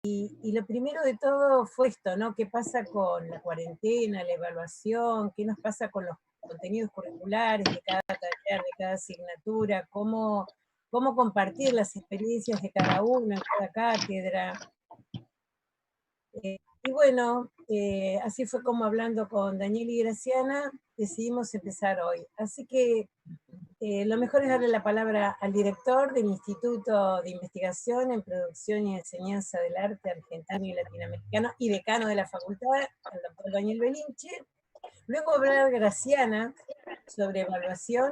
Y lo primero de todo fue esto, ¿no? ¿Qué pasa con la cuarentena, la evaluación? ¿Qué nos pasa con los contenidos curriculares de cada taller, de cada asignatura? ¿Cómo compartir las experiencias de cada uno en cada cátedra? Y bueno, así fue como hablando con Daniel y Graciana, decidimos empezar hoy. Así que lo mejor es darle la palabra al director del Instituto de Investigación en Producción y Enseñanza del Arte Argentino y Latinoamericano y decano de la facultad, el doctor Daniel Belinche. Luego hablar Graciana sobre evaluación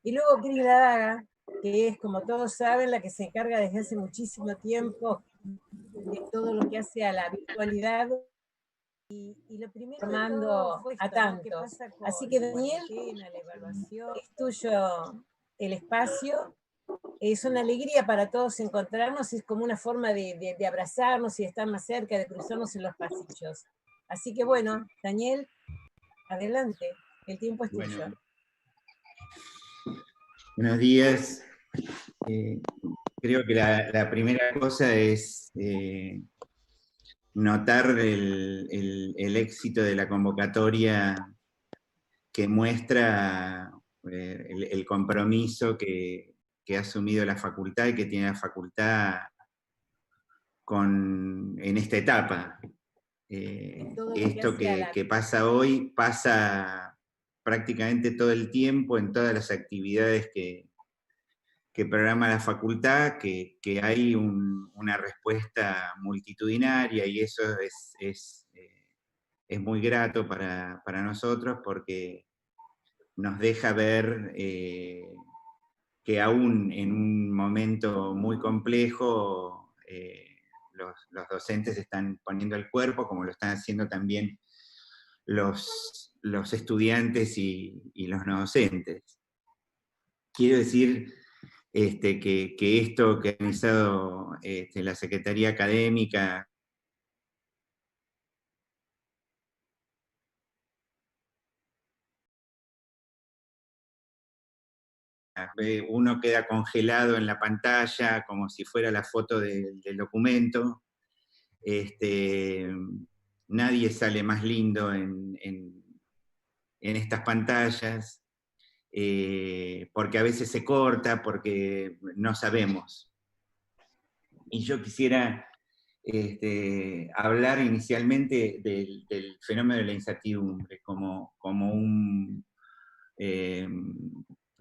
y luego Cris Ladaga, que es, como todos saben, la que se encarga desde hace muchísimo tiempo de todo lo que hace a la virtualidad y lo primero formando a tantos. Así que Daniel, es tuyo el espacio. Es una alegría para todos encontrarnos, es como una forma de abrazarnos y de estar más cerca, de cruzarnos en los pasillos. Así que bueno, Daniel, adelante, el tiempo es tuyo. Buenos días. Creo que la primera cosa es notar el éxito de la convocatoria que muestra el compromiso que ha asumido la facultad y que tiene la facultad en esta etapa. Esto que pasa hoy pasa prácticamente todo el tiempo en todas las actividades que programa la facultad, que hay una respuesta multitudinaria, y eso es muy grato para nosotros, porque nos deja ver que aún en un momento muy complejo, los docentes están poniendo el cuerpo, como lo están haciendo también los estudiantes y los no docentes. Quiero decir que esto que ha organizado la Secretaría Académica uno queda congelado en la pantalla como si fuera la foto del documento. Nadie sale más lindo en estas pantallas, porque a veces se corta, porque no sabemos. Y yo quisiera hablar inicialmente del fenómeno de la incertidumbre como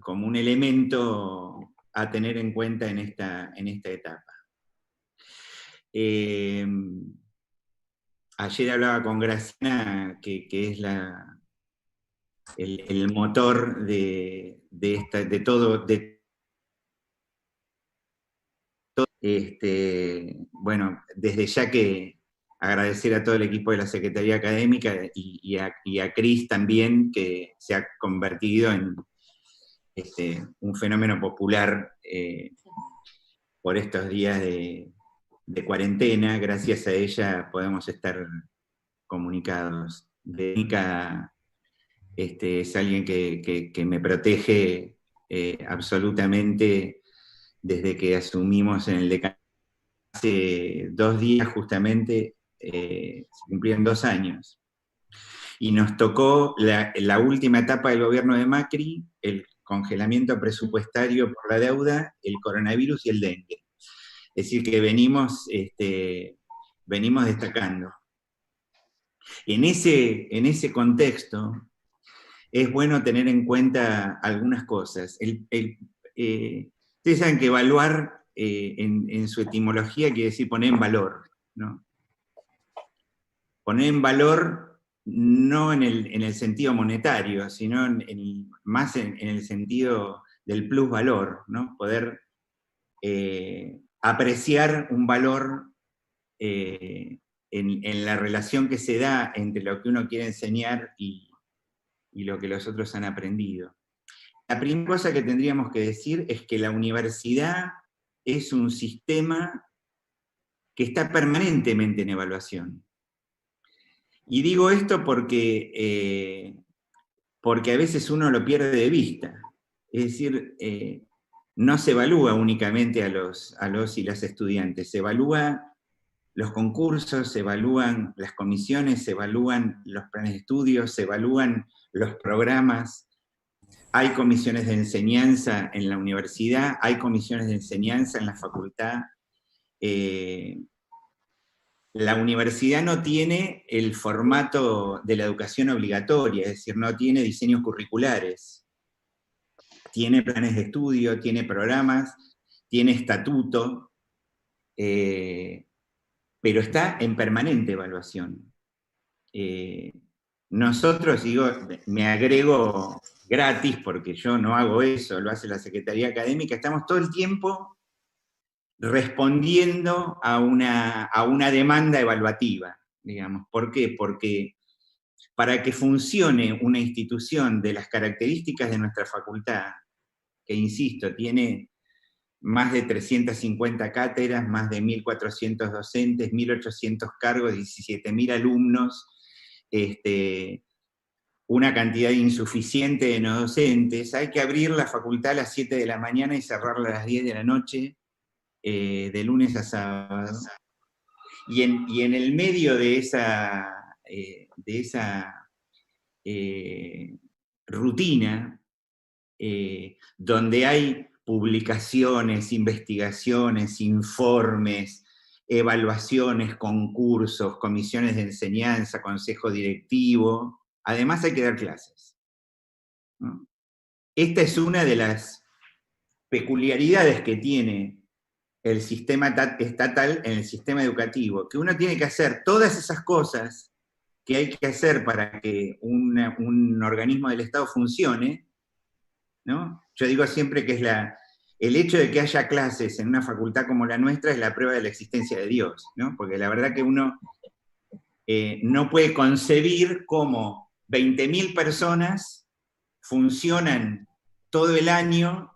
un elemento a tener en cuenta en esta etapa. Ayer hablaba con Graciana, que es el motor de todo. Bueno, desde ya que agradecer a todo el equipo de la Secretaría Académica y a Cris también, que se ha convertido en un fenómeno popular por estos días de cuarentena. Gracias a ella podemos estar comunicados. Verónica es alguien que me protege absolutamente desde que asumimos en el decanato. Hace 2 días justamente se cumplieron 2 años. Y nos tocó la última etapa del gobierno de Macri, el congelamiento presupuestario por la deuda, el coronavirus y el dengue. Es decir, que venimos destacando. En ese contexto, es bueno tener en cuenta algunas cosas. Ustedes saben que evaluar en su etimología quiere decir poner en valor, ¿no? Poner en valor no en el sentido monetario, sino más en el sentido del plusvalor, ¿no? Poder apreciar un valor en la relación que se da entre lo que uno quiere enseñar y lo que los otros han aprendido. La primera cosa que tendríamos que decir es que la universidad es un sistema que está permanentemente en evaluación. Y digo esto porque a veces uno lo pierde de vista. Es decir, no se evalúa únicamente a los y las estudiantes, se evalúa los concursos, se evalúan las comisiones, se evalúan los planes de estudio, se evalúan los programas. Hay comisiones de enseñanza en la universidad, hay comisiones de enseñanza en la facultad. La universidad no tiene el formato de la educación obligatoria, es decir, no tiene diseños curriculares. Tiene planes de estudio, tiene programas, tiene estatuto, pero está en permanente evaluación. Nosotros, digo, me agrego gratis, porque yo no hago eso, lo hace la Secretaría Académica, estamos todo el tiempo respondiendo a una demanda evaluativa, digamos. ¿Por qué? Porque para que funcione una institución de las características de nuestra facultad, que insisto, tiene más de 350 cátedras, más de 1.400 docentes, 1.800 cargos, 17.000 alumnos, una cantidad insuficiente de no docentes, hay que abrir la facultad a las 7 de la mañana y cerrarla a las 10 de la noche, de lunes a sábado. Y en el medio de esa rutina, donde hay publicaciones, investigaciones, informes, evaluaciones, concursos, comisiones de enseñanza, consejo directivo, además hay que dar clases, ¿no? Esta es una de las peculiaridades que tiene el sistema estatal en el sistema educativo, que uno tiene que hacer todas esas cosas que hay que hacer para que un organismo del Estado funcione, ¿no? Yo digo siempre que el hecho de que haya clases en una facultad como la nuestra es la prueba de la existencia de Dios, ¿no? Porque la verdad que uno no puede concebir cómo 20.000 personas funcionan todo el año,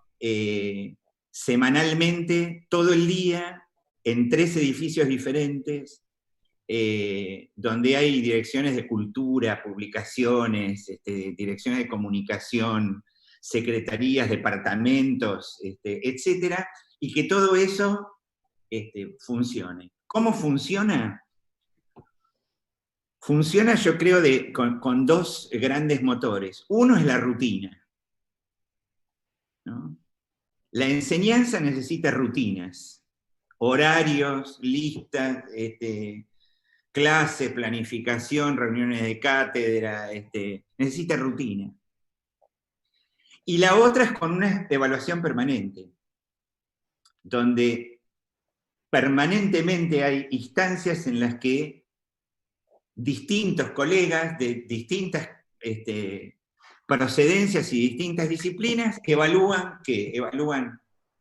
semanalmente, todo el día, en 3 edificios diferentes, donde hay direcciones de cultura, publicaciones, direcciones de comunicación, secretarías, departamentos, etcétera, y que todo eso funcione. ¿Cómo funciona? Funciona, yo creo, con 2 grandes motores. Uno es la rutina, ¿no? La enseñanza necesita rutinas, horarios, listas, clase, planificación, reuniones de cátedra, necesita rutina. Y la otra es con una evaluación permanente, donde permanentemente hay instancias en las que distintos colegas de distintas procedencias y distintas disciplinas evalúan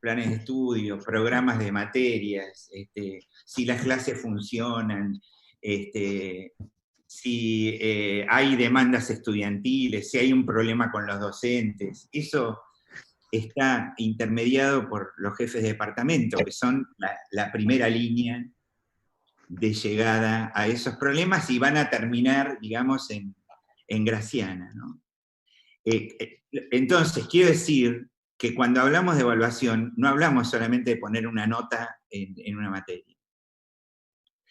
planes de estudio, programas de materias, si las clases funcionan, si hay demandas estudiantiles, si hay un problema con los docentes. Eso está intermediado por los jefes de departamento, que son la primera línea de llegada a esos problemas y van a terminar, digamos, en Graciana, ¿no? Entonces, quiero decir que cuando hablamos de evaluación, no hablamos solamente de poner una nota en una materia.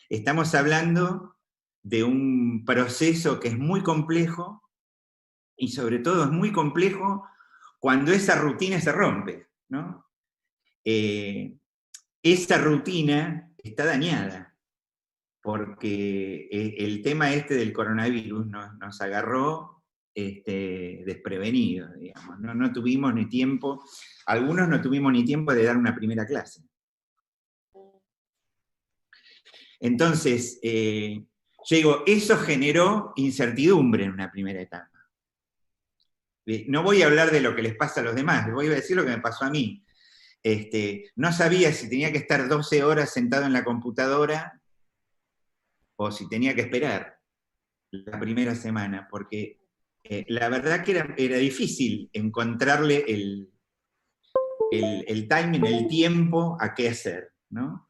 Estamos hablando de un proceso que es muy complejo, y sobre todo es muy complejo cuando esa rutina se rompe, ¿no? Esa rutina está dañada, porque el tema del coronavirus nos agarró desprevenidos, digamos. No tuvimos ni tiempo, algunos no tuvimos ni tiempo de dar una primera clase. Entonces, yo digo, eso generó incertidumbre en una primera etapa. No voy a hablar de lo que les pasa a los demás, les voy a decir lo que me pasó a mí. No sabía si tenía que estar 12 horas sentado en la computadora o si tenía que esperar la primera semana, porque la verdad que era difícil encontrarle el timing, el tiempo a qué hacer, ¿no?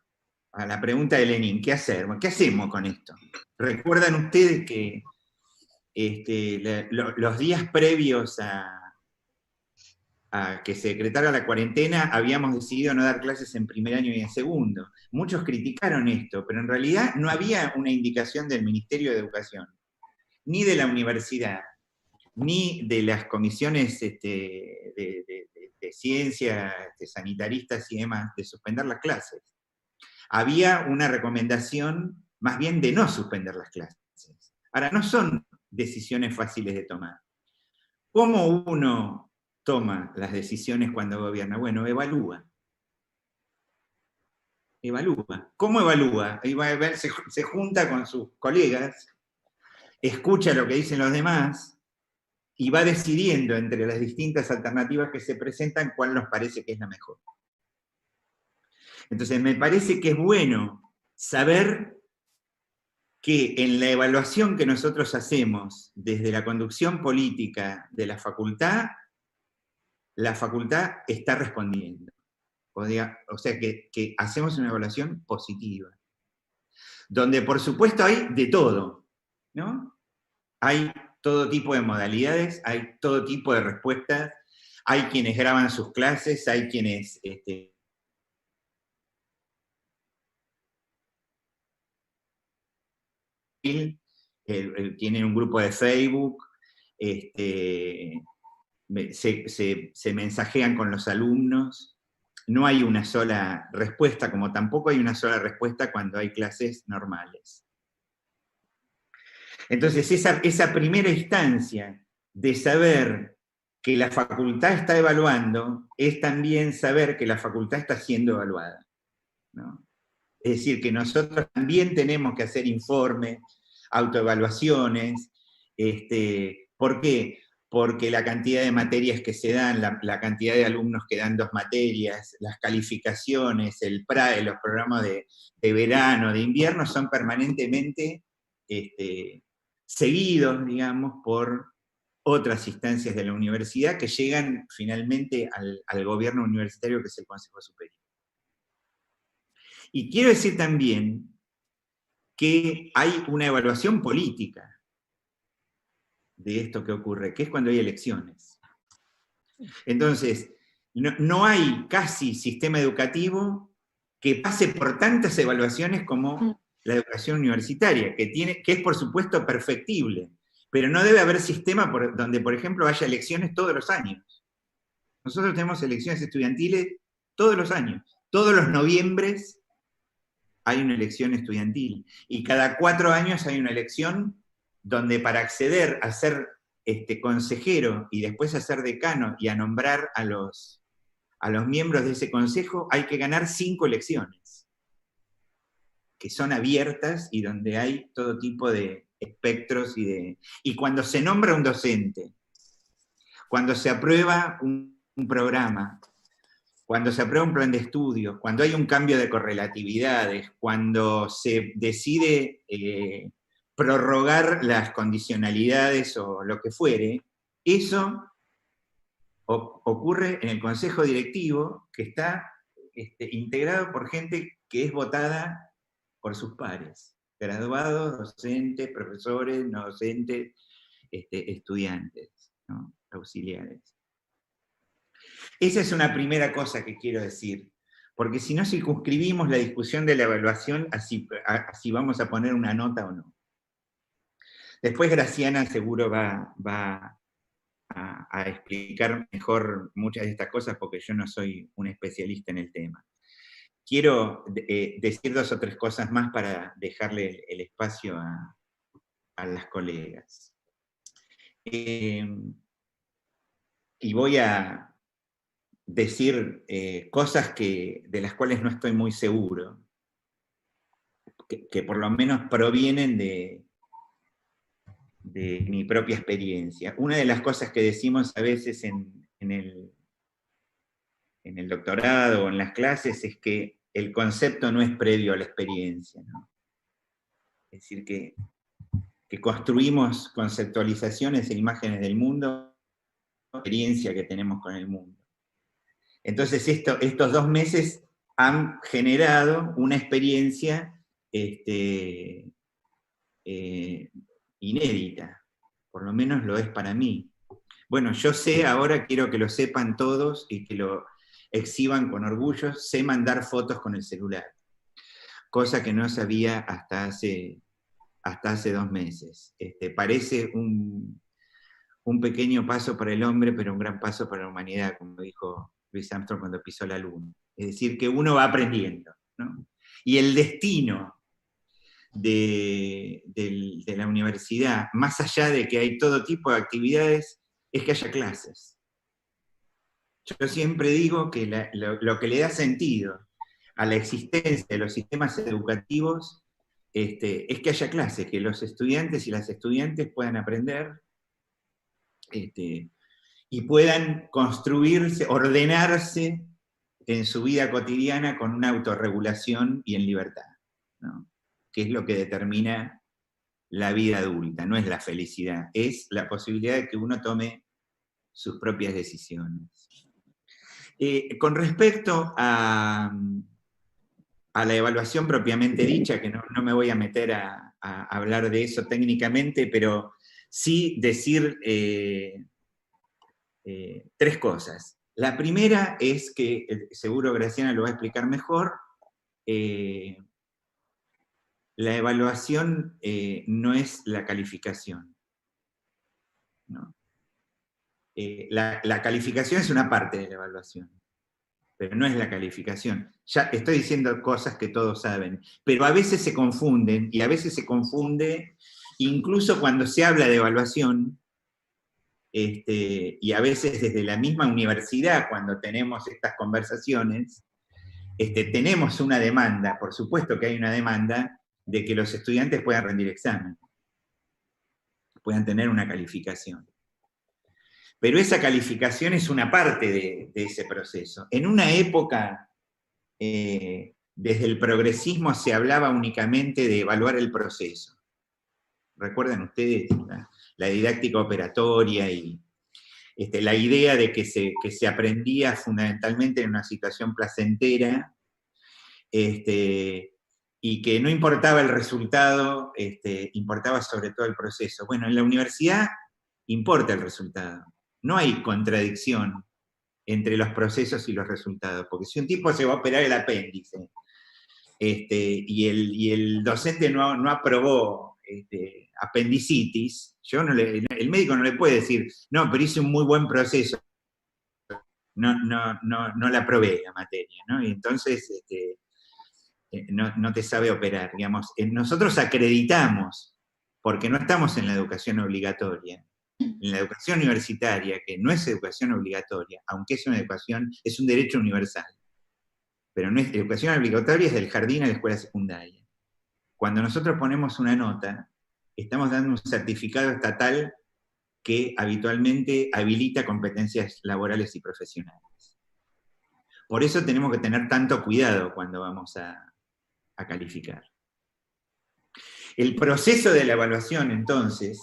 A la pregunta de Lenin, ¿qué hacer? ¿Qué hacemos con esto? ¿Recuerdan ustedes que los días previos a a que se decretara la cuarentena, habíamos decidido no dar clases en primer año y en segundo. Muchos criticaron esto, pero en realidad no había una indicación del Ministerio de Educación, ni de la universidad, ni de las comisiones de ciencia, sanitaristas y demás, de suspender las clases. Había una recomendación más bien de no suspender las clases. Ahora, no son decisiones fáciles de tomar. ¿Cómo uno toma las decisiones cuando gobierna? Bueno, evalúa. Evalúa. ¿Cómo evalúa? Se junta con sus colegas, escucha lo que dicen los demás y va decidiendo entre las distintas alternativas que se presentan cuál nos parece que es la mejor. Entonces, me parece que es bueno saber que en la evaluación que nosotros hacemos desde la conducción política de la facultad está respondiendo. O sea, que hacemos una evaluación positiva. Donde, por supuesto, hay de todo, ¿no? Hay todo tipo de modalidades, hay todo tipo de respuestas, hay quienes graban sus clases, hay quienes tienen un grupo de Facebook, se mensajean con los alumnos. No hay una sola respuesta, como tampoco hay una sola respuesta cuando hay clases normales. Entonces, esa primera instancia de saber que la facultad está evaluando es también saber que la facultad está siendo evaluada, ¿no? Es decir, que nosotros también tenemos que hacer informes, autoevaluaciones. ¿Por qué? Porque la cantidad de materias que se dan, la cantidad de alumnos que dan 2 materias, las calificaciones, el PRAE, los programas de verano, de invierno, son permanentemente seguidos, digamos, por otras instancias de la universidad que llegan finalmente al gobierno universitario, que es el Consejo Superior. Y quiero decir también que hay una evaluación política de esto que ocurre, que es cuando hay elecciones. Entonces, no hay casi sistema educativo que pase por tantas evaluaciones como la educación universitaria, que es por supuesto perfectible, pero no debe haber sistema donde, por ejemplo, haya elecciones todos los años. Nosotros tenemos elecciones estudiantiles todos los años, todos los noviembres hay una elección estudiantil, y cada 4 años hay una elección donde para acceder a ser consejero y después a ser decano y a nombrar a los miembros de ese consejo, hay que ganar 5 elecciones, que son abiertas y donde hay todo tipo de espectros y cuando se nombra un docente, cuando se aprueba un programa, cuando se aprueba un plan de estudio, cuando hay un cambio de correlatividades, cuando se decide prorrogar las condicionalidades o lo que fuere, eso ocurre en el consejo directivo, que está integrado por gente que es votada por sus pares, graduados, docentes, profesores, no docentes, estudiantes, ¿no? Auxiliares. Esa es una primera cosa que quiero decir, porque si no circunscribimos la discusión de la evaluación, así vamos a poner una nota o no. Después Graciana seguro va a explicar mejor muchas de estas cosas, porque yo no soy un especialista en el tema. Quiero decir 2 o 3 cosas más para dejarle el espacio a las colegas. Y voy a decir cosas de las cuales no estoy muy seguro, que por lo menos provienen de mi propia experiencia. Una de las cosas que decimos a veces en el doctorado o en las clases es que el concepto no es previo a la experiencia, ¿no? Es decir, que construimos conceptualizaciones e imágenes del mundo, la experiencia que tenemos con el mundo. Entonces estos 2 meses han generado una experiencia inédita, por lo menos lo es para mí, Bueno, yo sé, ahora quiero que lo sepan todos y que lo exhiban con orgullo, sé mandar fotos con el celular, cosa que no sabía hasta hace 2 meses. Parece un pequeño paso para el hombre, pero un gran paso para la humanidad, como dijo Louis Armstrong cuando pisó la luna. Es decir, que uno va aprendiendo, ¿no? Y el destino de la universidad, más allá de que hay todo tipo de actividades, es que haya clases. Yo siempre digo que lo que le da sentido a la existencia de los sistemas educativos es que haya clases, que los estudiantes y las estudiantes puedan aprender y puedan construirse, ordenarse en su vida cotidiana con una autorregulación y en libertad, ¿no? Que es lo que determina la vida adulta, no es la felicidad, es la posibilidad de que uno tome sus propias decisiones. Con respecto a la evaluación propiamente dicha, que no me voy a meter a hablar de eso técnicamente, pero sí decir 3 cosas. La primera es que, seguro Graciana lo va a explicar mejor, la evaluación no es la calificación, ¿no? La calificación es una parte de la evaluación, pero no es la calificación. Ya estoy diciendo cosas que todos saben, pero a veces se confunden, y a veces se confunde, incluso cuando se habla de evaluación, y a veces desde la misma universidad, cuando tenemos estas conversaciones, tenemos una demanda, por supuesto que hay una demanda, de que los estudiantes puedan rendir examen, puedan tener una calificación. Pero esa calificación es una parte de ese proceso. En una época, desde el progresismo se hablaba únicamente de evaluar el proceso. ¿Recuerdan ustedes la didáctica operatoria y la idea de que se aprendía fundamentalmente en una situación placentera, y que no importaba el resultado, importaba sobre todo el proceso? Bueno, en la universidad importa el resultado. No hay contradicción entre los procesos y los resultados, porque si un tipo se va a operar el apéndice, y el docente no aprobó apendicitis, el médico no le puede decir, no, pero hice un muy buen proceso, no la aprobé la materia, ¿no? Y entonces no te sabe operar, digamos. Nosotros acreditamos, porque no estamos en la educación obligatoria, en la educación universitaria, que no es educación obligatoria, aunque es una educación, es un derecho universal, pero no es educación obligatoria, es del jardín a la escuela secundaria. Cuando nosotros ponemos una nota, estamos dando un certificado estatal que habitualmente habilita competencias laborales y profesionales. Por eso tenemos que tener tanto cuidado cuando vamos a calificar. El proceso de la evaluación, entonces,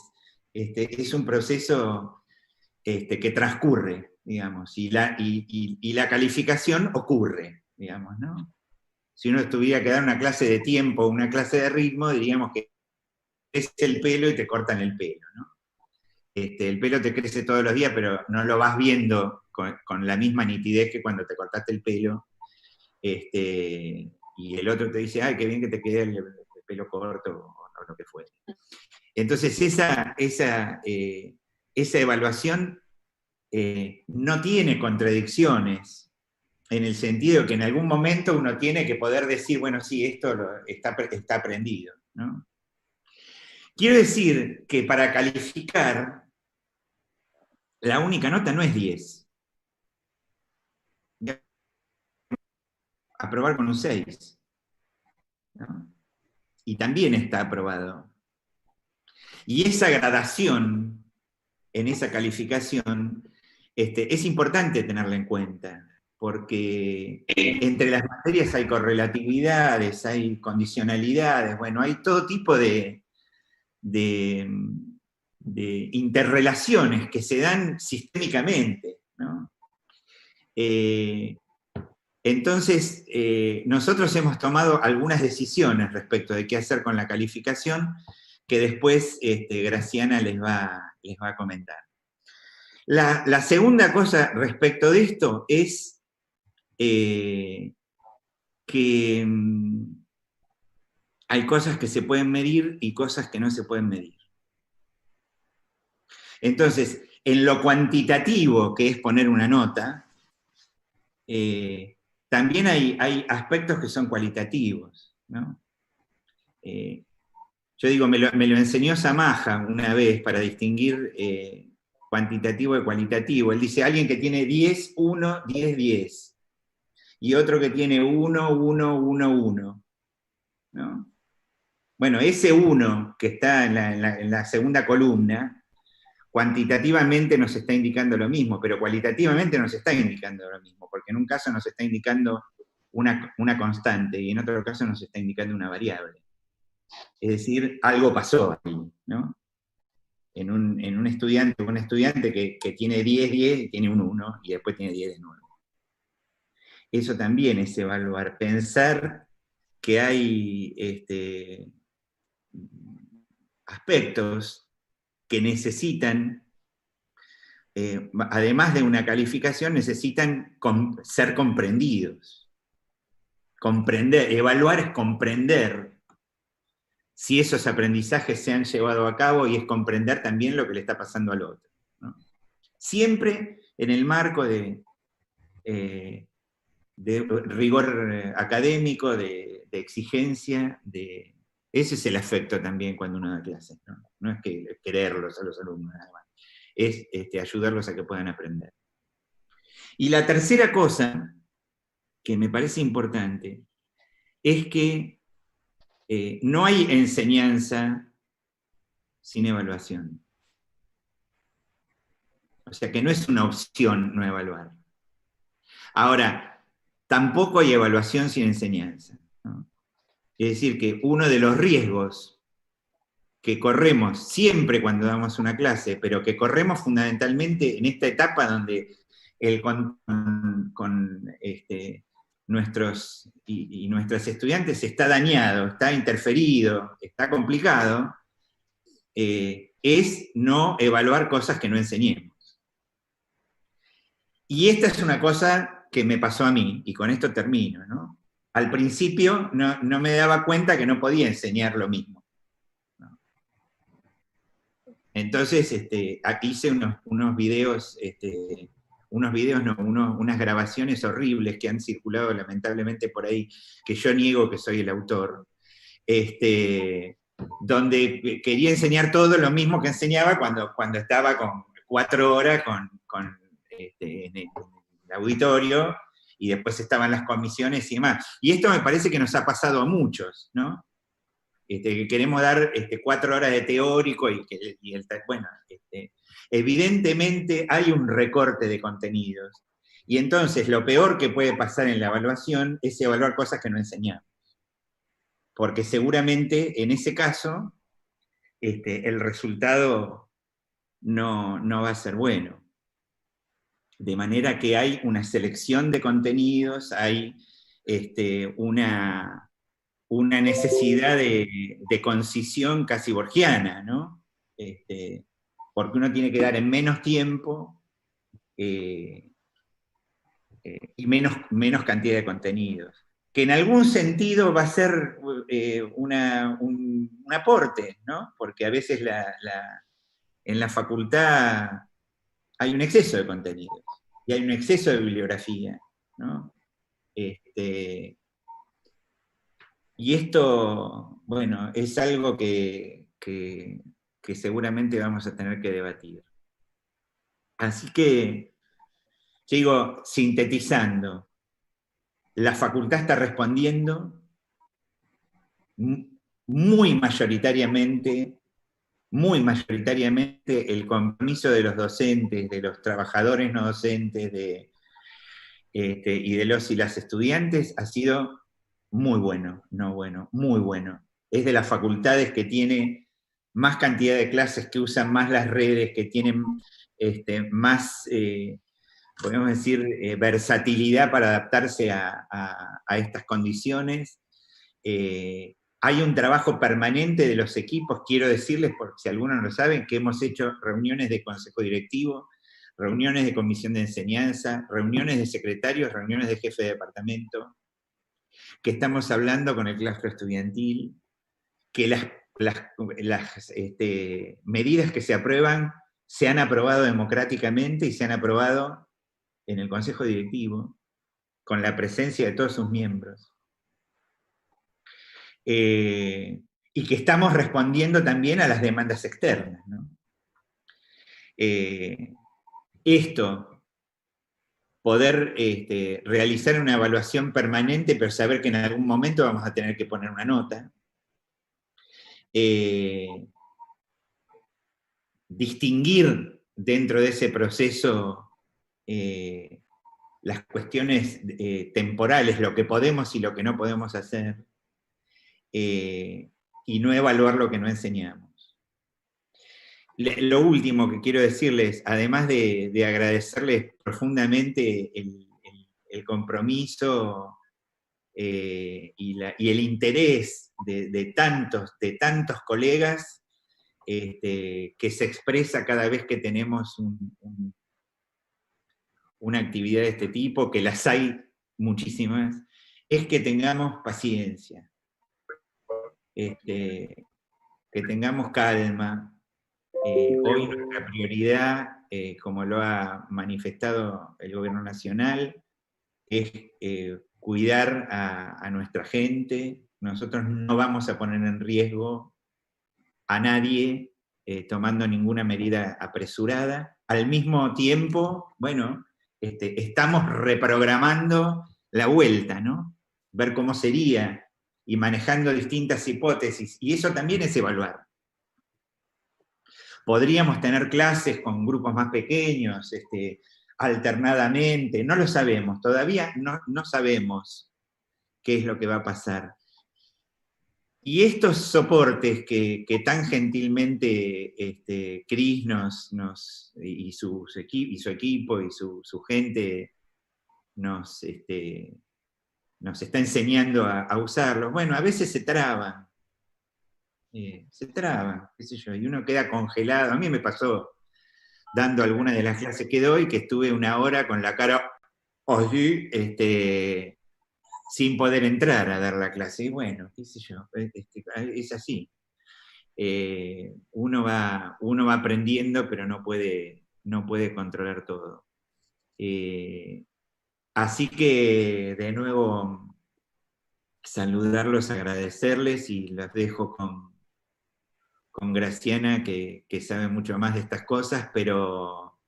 es un proceso que transcurre, digamos, y la calificación ocurre, digamos, ¿no? Si uno tuviera que dar una clase de tiempo, una clase de ritmo, diríamos que es el pelo y te cortan el pelo, ¿no? El pelo te crece todos los días, pero no lo vas viendo con la misma nitidez que cuando te cortaste el pelo, y el otro te dice, ay, qué bien que te quede el pelo corto, o lo que fuere. Entonces, esa evaluación no tiene contradicciones, en el sentido que en algún momento uno tiene que poder decir, bueno, sí, esto está aprendido, ¿no? Quiero decir que para calificar, la única nota no es 10. Aprobar con un 6, ¿no? Y también está aprobado. Y esa gradación en esa calificación es importante tenerla en cuenta, porque entre las materias hay correlatividades, hay condicionalidades, bueno, hay todo tipo de interrelaciones que se dan sistémicamente, ¿no? Entonces, nosotros hemos tomado algunas decisiones respecto de qué hacer con la calificación, que después Graciana les va a comentar. La segunda cosa respecto de esto es que hay cosas que se pueden medir y cosas que no se pueden medir. Entonces, en lo cuantitativo, que es poner una nota, también hay aspectos que son cualitativos, ¿no? Yo digo, me lo enseñó Samaja una vez para distinguir cuantitativo de cualitativo. Él dice, alguien que tiene 10, 1, 10, 10. Y otro que tiene 1, 1, 1, 1. ¿No? Bueno, ese 1 que está en la segunda columna, cuantitativamente nos está indicando lo mismo, pero cualitativamente nos está indicando lo mismo, porque en un caso nos está indicando una constante y en otro caso nos está indicando una variable. Es decir, algo pasó ahí, ¿no? En un estudiante, un estudiante que tiene 10, 10, tiene un 1 y después tiene 10 de nuevo. Eso también es evaluar, pensar que hay aspectos que necesitan, además de una calificación, necesitan ser comprendidos. Comprender, evaluar es comprender si esos aprendizajes se han llevado a cabo y es comprender también lo que le está pasando al otro, ¿no? Siempre en el marco de rigor académico, de exigencia, ese es el afecto también cuando uno da clases, ¿no? No es que quererlos a los alumnos nada más, es ayudarlos a que puedan aprender. Y la tercera cosa que me parece importante es que no hay enseñanza sin evaluación. O sea que no es una opción no evaluar. Ahora, tampoco hay evaluación sin enseñanza, ¿no? Es decir, que uno de los riesgos que corremos siempre cuando damos una clase, pero que corremos fundamentalmente en esta etapa donde con nuestros y nuestras estudiantes está dañado, está interferido, está complicado, es no evaluar cosas que no enseñemos. Y esta es una cosa que me pasó a mí, y con esto termino, ¿no? Al principio no me daba cuenta que no podía enseñar lo mismo, ¿no? Entonces aquí hice unos videos, unas grabaciones horribles que han circulado lamentablemente por ahí, que yo niego que soy el autor, donde quería enseñar todo lo mismo que enseñaba cuando estaba con 4 horas en el auditorio, y después estaban las comisiones y demás. Y esto me parece que nos ha pasado a muchos, ¿no? Que queremos dar 4 horas de teórico bueno, evidentemente hay un recorte de contenidos. Y entonces lo peor que puede pasar en la evaluación es evaluar cosas que no enseñamos. Porque seguramente en ese caso el resultado no va a ser bueno. De manera que hay una selección de contenidos, hay una necesidad de concisión casi borgiana, ¿no? Porque uno tiene que dar en menos tiempo y menos cantidad de contenidos. Que en algún sentido va a ser un aporte, ¿no? Porque a veces en la facultad hay un exceso de contenidos y hay un exceso de bibliografía, ¿no? Y esto, bueno, es algo que seguramente vamos a tener que debatir. Así que, yo digo, sintetizando, la facultad está respondiendo muy mayoritariamente el compromiso de los docentes, de los trabajadores no docentes, y de los y las estudiantes ha sido muy bueno, muy bueno. Es de las facultades que tiene más cantidad de clases, que usan más las redes, que tienen más, podemos decir, versatilidad para adaptarse a estas condiciones. Hay un trabajo permanente de los equipos, quiero decirles, por si algunos no lo saben, que hemos hecho reuniones de consejo directivo, reuniones de comisión de enseñanza, reuniones de secretarios, reuniones de jefe de departamento, que estamos hablando con el claustro estudiantil, que las medidas que se aprueban se han aprobado democráticamente y se han aprobado en el Consejo Directivo, con la presencia de todos sus miembros. Y que estamos respondiendo también a las demandas externas, ¿no? Esto, poder realizar una evaluación permanente, pero saber que en algún momento vamos a tener que poner una nota. Distinguir dentro de ese proceso las cuestiones temporales, lo que podemos y lo que no podemos hacer, y no evaluar lo que no enseñamos. Lo último que quiero decirles, además de agradecerles profundamente el compromiso y el interés de tantos colegas que se expresa cada vez que tenemos una actividad de este tipo, que las hay muchísimas, es que tengamos paciencia, que tengamos calma. Hoy nuestra prioridad, como lo ha manifestado el Gobierno Nacional, es cuidar a nuestra gente. Nosotros no vamos a poner en riesgo a nadie tomando ninguna medida apresurada. Al mismo tiempo, bueno, estamos reprogramando la vuelta, ¿no? Ver cómo sería, y manejando distintas hipótesis, y eso también es evaluar. Podríamos tener clases con grupos más pequeños, alternadamente, no lo sabemos, todavía no sabemos qué es lo que va a pasar. Y estos soportes que tan gentilmente Cris y su equipo y su gente nos está enseñando a usarlos, bueno, a veces se traban, qué sé yo, y uno queda congelado. A mí me pasó dando alguna de las clases que doy, que estuve una hora con la cara así, sin poder entrar a dar la clase. Y bueno, qué sé yo, es así. Uno va aprendiendo, pero no puede controlar todo. Así que, de nuevo, saludarlos, agradecerles, y los dejo con Graciana, que sabe mucho más de estas cosas, pero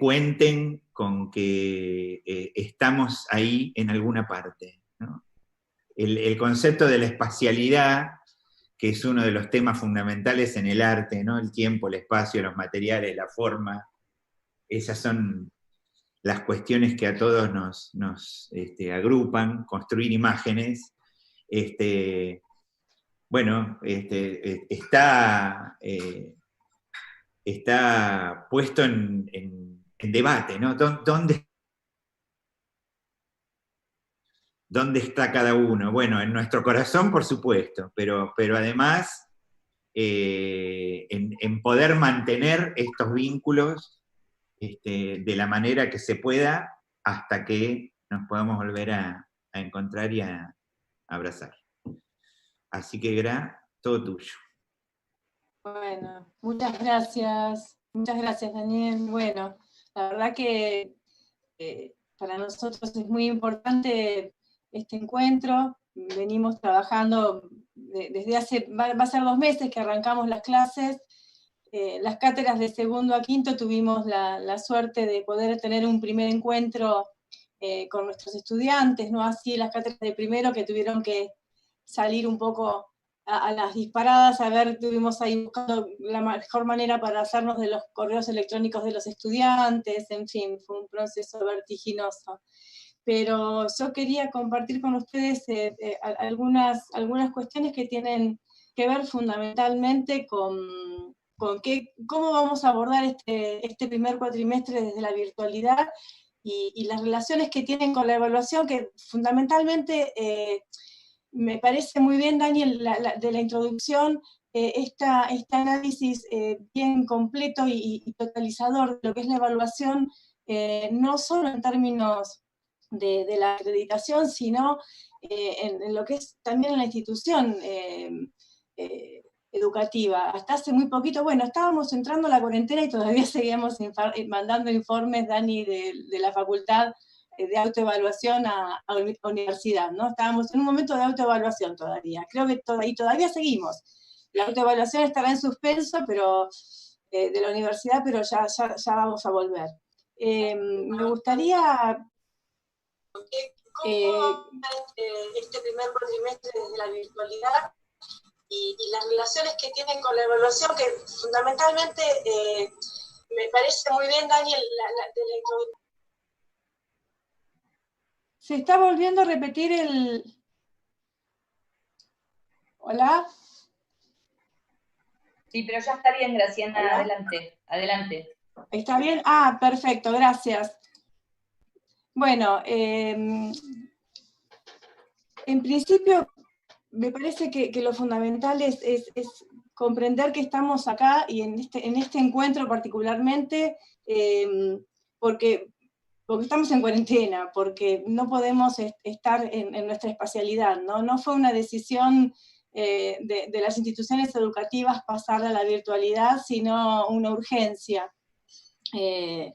cuenten con que estamos ahí en alguna parte, ¿no? El concepto de la espacialidad, que es uno de los temas fundamentales en el arte, ¿no? El tiempo, el espacio, los materiales, la forma, esas son las cuestiones que a todos nos agrupan, construir imágenes. Bueno, está puesto en debate, ¿no? ¿Dónde está cada uno? Bueno, en nuestro corazón, por supuesto, pero además en poder mantener estos vínculos de la manera que se pueda, hasta que nos podamos volver a encontrar y a abrazar. Así que, Gra, todo tuyo. Bueno, muchas gracias, Daniel. Bueno, la verdad que para nosotros es muy importante este encuentro. Venimos trabajando desde va a ser 2 meses que arrancamos las clases. Las cátedras de segundo a quinto tuvimos la suerte de poder tener un primer encuentro con nuestros estudiantes, no así las cátedras de primero, que tuvieron que salir un poco a las disparadas. Estuvimos ahí buscando la mejor manera para hacernos de los correos electrónicos de los estudiantes, en fin, fue un proceso vertiginoso. Pero yo quería compartir con ustedes algunas cuestiones que tienen que ver fundamentalmente con cómo vamos a abordar este primer cuatrimestre desde la virtualidad, y las relaciones que tienen con la evaluación, que fundamentalmente me parece muy bien, Daniel, de la introducción, este análisis bien completo y totalizador de lo que es la evaluación, no solo en términos de la acreditación, sino en lo que es también en la institución educativa. Hasta hace muy poquito, bueno, estábamos entrando a la cuarentena y todavía seguíamos mandando informes, Dani, de la facultad de autoevaluación a la universidad, ¿no? Estábamos en un momento de autoevaluación todavía. Creo que todavía seguimos. La autoevaluación estará en suspenso, pero de la universidad, pero ya vamos a volver. Me gustaría... este primer cuatrimestre desde la virtualidad y las relaciones que tienen con la evaluación, que fundamentalmente me parece muy bien, Daniel, de la introducción. Se está volviendo a repetir el... ¿Hola? Sí, pero ya está bien, Graciana. ¿Hola? Adelante, adelante. ¿Está bien? Ah, perfecto, gracias. Bueno, en principio me parece que lo fundamental es comprender que estamos acá y en este encuentro particularmente, porque estamos en cuarentena, porque no podemos estar en nuestra especialidad, ¿no? No fue una decisión de las instituciones educativas pasar a la virtualidad, sino una urgencia. En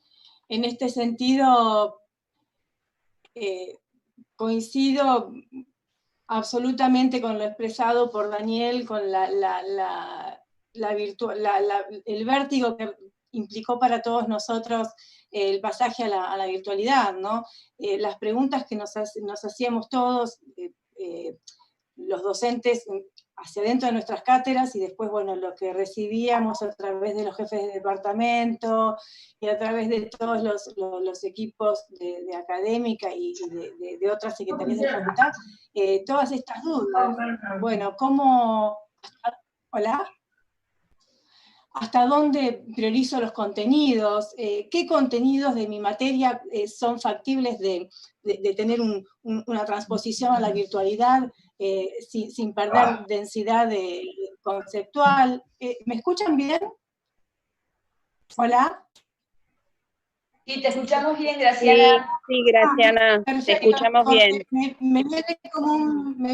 este sentido, coincido absolutamente con lo expresado por Daniel, con el vértigo que implicó para todos nosotros el pasaje a la virtualidad, ¿no? Las preguntas que nos hacíamos todos, los docentes, hacia adentro de nuestras cátedras, y después, bueno, lo que recibíamos a través de los jefes de departamento y a través de todos los equipos de académica y de otras secretarías de facultad, todas estas dudas. Bueno, ¿cómo? ¿Hola? ¿Hasta dónde priorizo los contenidos? ¿Qué contenidos de mi materia son factibles de tener una transposición a la virtualidad sin perder densidad conceptual? ¿Me escuchan bien? ¿Hola? Sí, te escuchamos bien, Graciana. Sí, Graciana, te escuchamos bien. Me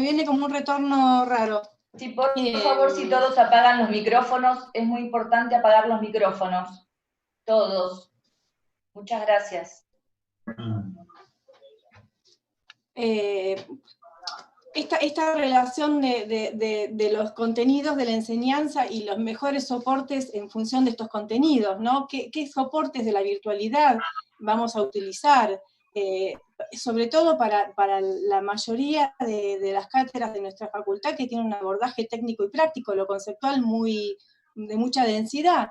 viene como un retorno raro. Sí, por favor, si todos apagan los micrófonos, es muy importante apagar los micrófonos. Todos. Muchas gracias. Esta relación de los contenidos de la enseñanza y los mejores soportes en función de estos contenidos, ¿no? ¿Qué soportes de la virtualidad vamos a utilizar? Sobre todo para la mayoría de las cátedras de nuestra facultad, que tienen un abordaje técnico y práctico, lo conceptual de mucha densidad.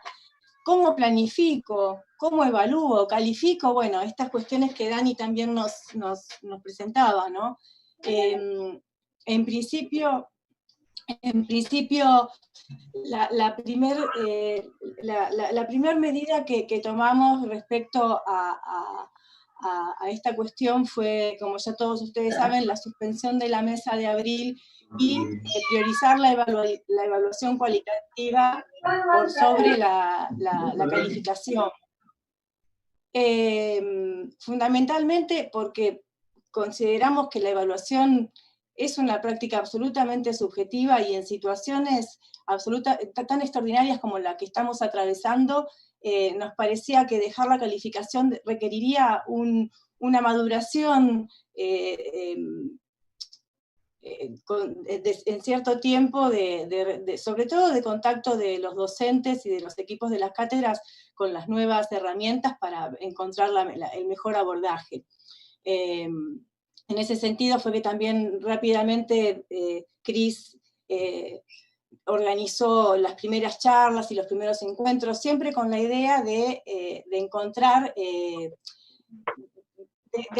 ¿Cómo planifico? ¿Cómo evalúo? ¿Califico? Bueno, estas cuestiones que Dani también nos presentaba, ¿no? En principio, la primer medida que tomamos respecto a esta cuestión fue, como ya todos ustedes saben, la suspensión de la mesa de abril y priorizar la evaluación cualitativa por sobre la calificación. Fundamentalmente porque consideramos que la evaluación es una práctica absolutamente subjetiva y en situaciones tan extraordinarias como la que estamos atravesando, nos parecía que dejar la calificación requeriría una maduración en cierto tiempo, sobre todo de contacto de los docentes y de los equipos de las cátedras con las nuevas herramientas para encontrar el mejor abordaje. En ese sentido fue que también rápidamente Cris organizó las primeras charlas y los primeros encuentros, siempre con la idea de encontrar, de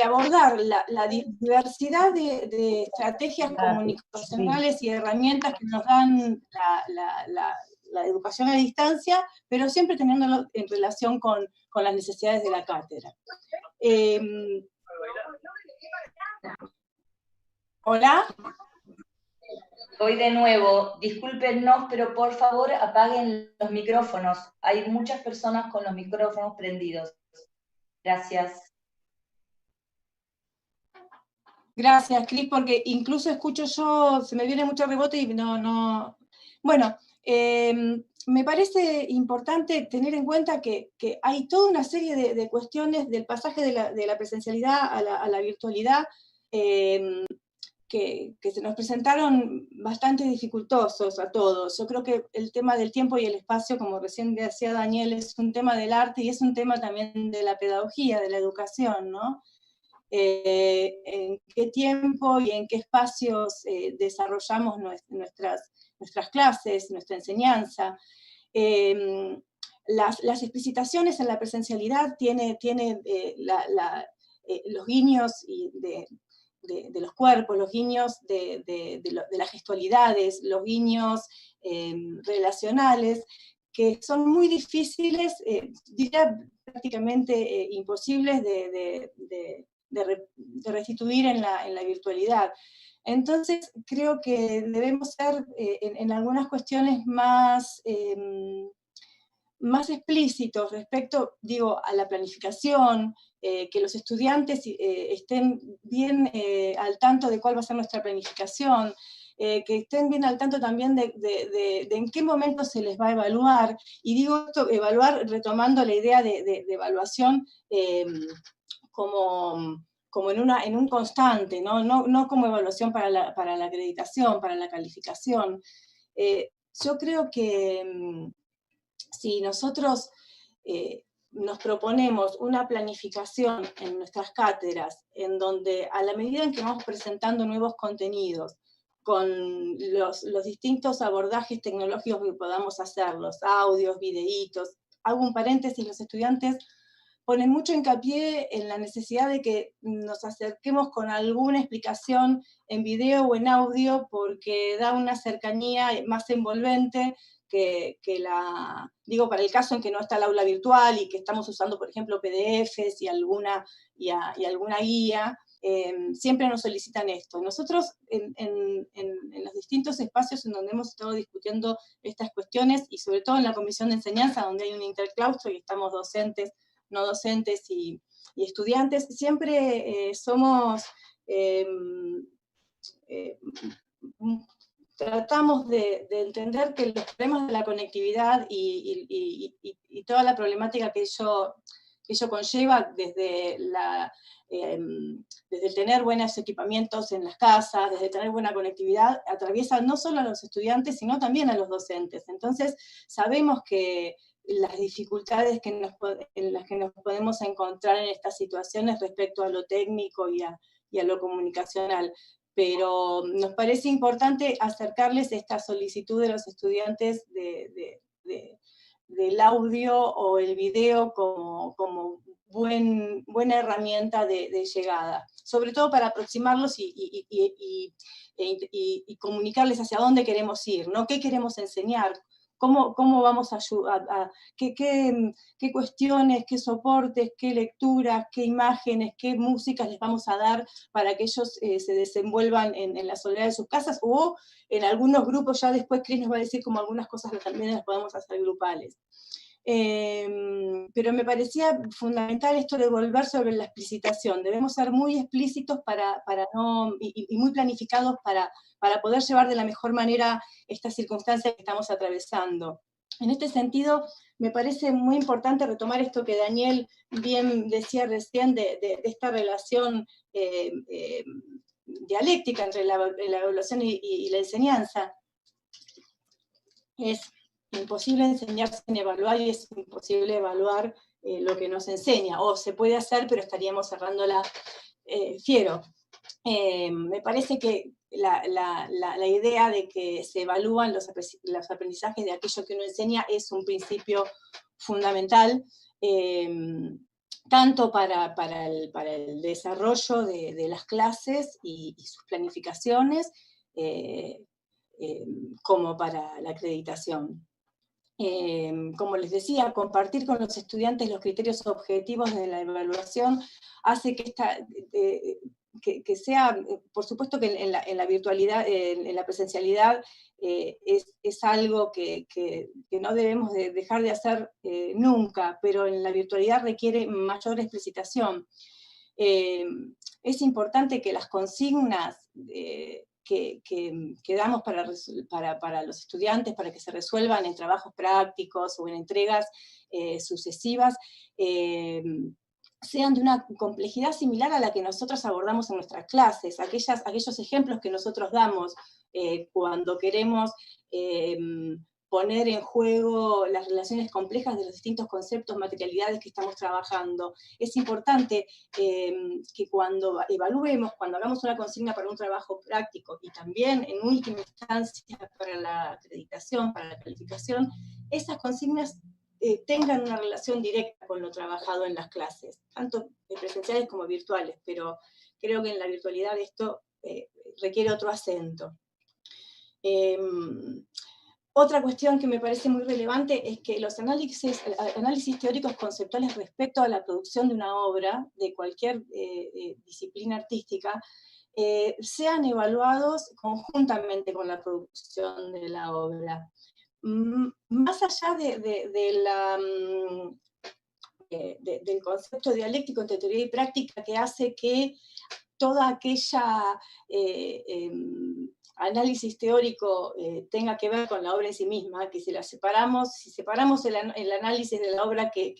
abordar la diversidad de estrategias comunicacionales y herramientas que nos dan la educación a distancia, pero siempre teniéndolo en relación con las necesidades de la cátedra. ¿Hola? Voy de nuevo, discúlpenos, pero por favor apaguen los micrófonos. Hay muchas personas con los micrófonos prendidos. Gracias. Gracias, Cris, porque incluso escucho yo, se me viene mucho rebote y no... Bueno, me parece importante tener en cuenta que hay toda una serie de cuestiones del pasaje de la presencialidad a la virtualidad que se nos presentaron bastante dificultosos a todos. Yo creo que el tema del tiempo y el espacio, como recién decía Daniel, es un tema del arte y es un tema también de la pedagogía, de la educación, ¿no? En qué tiempo y en qué espacios desarrollamos nuestras clases, nuestra enseñanza. Las explicitaciones en la presencialidad tiene los guiños de los cuerpos, los guiños de las gestualidades, los guiños relacionales, que son muy difíciles, diría prácticamente imposibles de restituir en la virtualidad. Entonces, creo que debemos ser en algunas cuestiones más explícitos respecto, digo, a la planificación, que los estudiantes estén bien al tanto de cuál va a ser nuestra planificación, que estén bien al tanto también de en qué momento se les va a evaluar, y digo esto, evaluar retomando la idea de evaluación como en un constante, no como evaluación para la acreditación, para la calificación. Yo creo que si nosotros nos proponemos una planificación en nuestras cátedras, en donde a la medida en que vamos presentando nuevos contenidos, con los distintos abordajes tecnológicos que podamos hacer, los audios, videitos, hago un paréntesis, los estudiantes ponen mucho hincapié en la necesidad de que nos acerquemos con alguna explicación en video o en audio, porque da una cercanía más envolvente digo, para el caso en que no está el aula virtual y que estamos usando, por ejemplo, PDFs y alguna guía, siempre nos solicitan esto. Nosotros, en los distintos espacios en donde hemos estado discutiendo estas cuestiones, y sobre todo en la Comisión de Enseñanza, donde hay un interclaustro y estamos docentes, no docentes y estudiantes, siempre tratamos de entender que los problemas de la conectividad y toda la problemática que ello conlleva desde el tener buenos equipamientos en las casas, desde tener buena conectividad, atraviesa no solo a los estudiantes, sino también a los docentes. Entonces, sabemos que las dificultades en las que nos podemos encontrar en estas situaciones respecto a lo técnico y a lo comunicacional, pero nos parece importante acercarles esta solicitud de los estudiantes del audio o el video como buena herramienta de llegada, sobre todo para aproximarlos y comunicarles hacia dónde queremos ir, ¿no? ¿Qué queremos enseñar? ¿Cómo vamos a ayudar? ¿Qué cuestiones, qué soportes, qué lecturas, qué imágenes, qué músicas les vamos a dar para que ellos se desenvuelvan en la soledad de sus casas? O en algunos grupos, ya después Cris nos va a decir como algunas cosas que también las podemos hacer grupales. Pero me parecía fundamental esto de volver sobre la explicitación. Debemos ser muy explícitos y muy planificados para poder llevar de la mejor manera esta circunstancia que estamos atravesando. En este sentido, me parece muy importante retomar esto que Daniel bien decía recién de esta relación dialéctica entre la evaluación y la enseñanza. Es imposible enseñar sin evaluar y es imposible evaluar lo que nos enseña, o se puede hacer, pero estaríamos cerrándola fiero. Me parece que la idea de que se evalúan los aprendizajes de aquello que uno enseña es un principio fundamental, tanto para el desarrollo de las clases y sus planificaciones, como para la acreditación. Como les decía, compartir con los estudiantes los criterios objetivos de la evaluación hace que que sea, por supuesto que en la virtualidad, en la presencialidad, es algo que no debemos dejar de hacer nunca, pero en la virtualidad requiere mayor explicitación. Es importante que las consignas que damos para los estudiantes, para que se resuelvan en trabajos prácticos o en entregas sucesivas, sean de una complejidad similar a la que nosotros abordamos en nuestras clases, aquellos ejemplos que nosotros damos cuando queremos poner en juego las relaciones complejas de los distintos conceptos, materialidades que estamos trabajando. Es importante que cuando evaluemos, cuando hagamos una consigna para un trabajo práctico y también en última instancia para la acreditación, para la calificación, esas consignas tengan una relación directa con lo trabajado en las clases, tanto presenciales como virtuales, pero creo que en la virtualidad esto requiere otro acento. Otra cuestión que me parece muy relevante es que los análisis teóricos conceptuales respecto a la producción de una obra, de cualquier disciplina artística, sean evaluados conjuntamente con la producción de la obra. Más allá del concepto dialéctico entre teoría y práctica que hace que toda aquella análisis teórico tenga que ver con la obra en sí misma, que si separamos el análisis de la obra que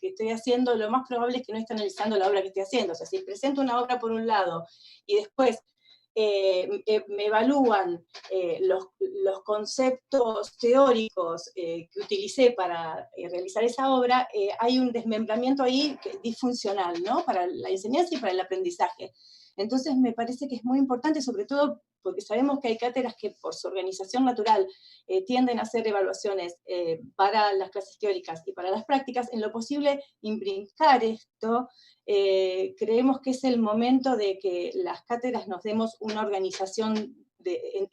estoy haciendo, lo más probable es que no esté analizando la obra que estoy haciendo. O sea, si presento una obra por un lado y después me evalúan los conceptos teóricos que utilicé para realizar esa obra, hay un desmembramiento ahí disfuncional, ¿no? Para la enseñanza y para el aprendizaje. Entonces me parece que es muy importante, sobre todo porque sabemos que hay cátedras que por su organización natural tienden a hacer evaluaciones para las clases teóricas y para las prácticas, en lo posible imbricar esto. Creemos que es el momento de que las cátedras nos demos una organización en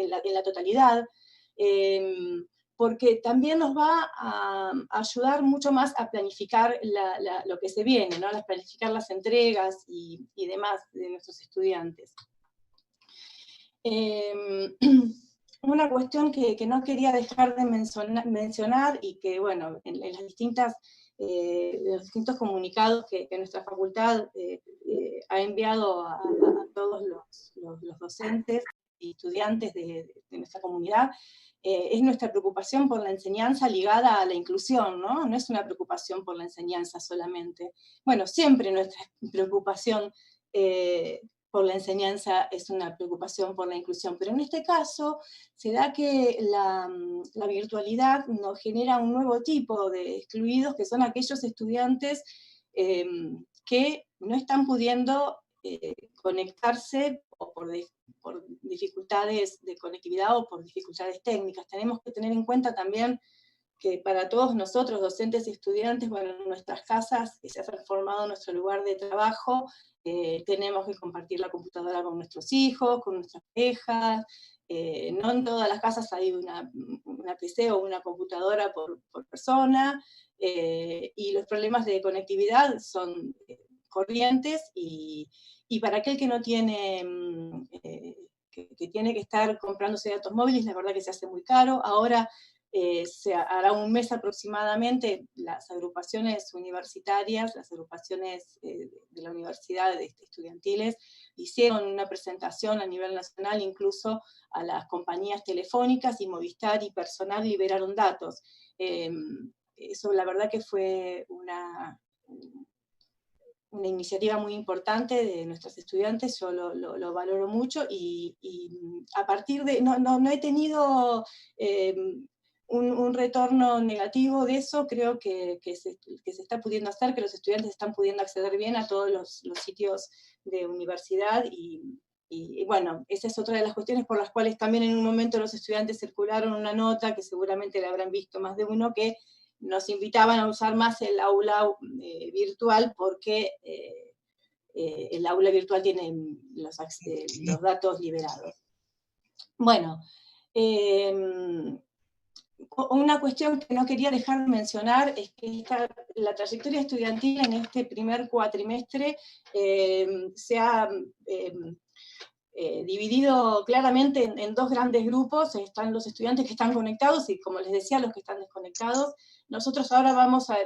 la totalidad, porque también nos va a ayudar mucho más a planificar lo que se viene, ¿no? A planificar las entregas y demás de nuestros estudiantes. Una cuestión que no quería dejar de mencionar y que, bueno, en los distintos comunicados que nuestra facultad ha enviado a todos los docentes y estudiantes de nuestra comunidad, es nuestra preocupación por la enseñanza ligada a la inclusión, ¿no? No es una preocupación por la enseñanza solamente. Bueno, siempre nuestra preocupación por la enseñanza es una preocupación por la inclusión, pero en este caso se da que la virtualidad nos genera un nuevo tipo de excluidos, que son aquellos estudiantes que no están pudiendo conectarse o por dificultades de conectividad o por dificultades técnicas. Tenemos que tener en cuenta también que para todos nosotros, docentes y estudiantes, bueno, en nuestras casas, que se ha transformado nuestro lugar de trabajo, tenemos que compartir la computadora con nuestros hijos, con nuestras parejas. No en todas las casas hay una PC o una computadora por persona, y los problemas de conectividad son corrientes, y para aquel que no tiene, que tiene que estar comprándose datos móviles, la verdad que se hace muy caro. Ahora, se hará un mes aproximadamente, las agrupaciones universitarias, las agrupaciones de la universidad estudiantiles, hicieron una presentación a nivel nacional, incluso a las compañías telefónicas, y Movistar y Personal liberaron datos. Eso la verdad que fue una iniciativa muy importante de nuestros estudiantes, yo lo valoro mucho, y a partir de, no he tenido un retorno negativo de eso. Creo que se está pudiendo hacer, que los estudiantes están pudiendo acceder bien a todos los sitios de universidad, y bueno, esa es otra de las cuestiones por las cuales también en un momento los estudiantes circularon una nota, que seguramente la habrán visto más de uno, que nos invitaban a usar más el aula virtual, porque el aula virtual tiene los datos liberados. Bueno, una cuestión que no quería dejar de mencionar es que la trayectoria estudiantil en este primer cuatrimestre se ha dividido claramente en dos grandes grupos. Están los estudiantes que están conectados y, como les decía, los que están desconectados. Nosotros ahora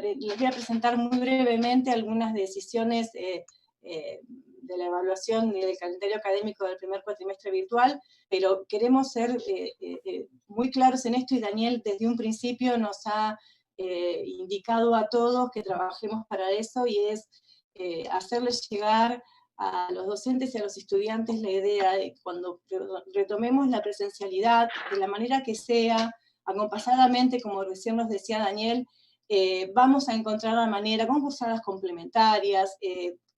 les voy a presentar muy brevemente algunas decisiones de la evaluación y del calendario académico del primer cuatrimestre virtual, pero queremos ser muy claros en esto, y Daniel desde un principio nos ha indicado a todos que trabajemos para eso, y es hacerles llegar a los docentes y a los estudiantes la idea de cuando retomemos la presencialidad, de la manera que sea, acompasadamente, como recién nos decía Daniel, vamos a encontrar la manera, con cursadas complementarias,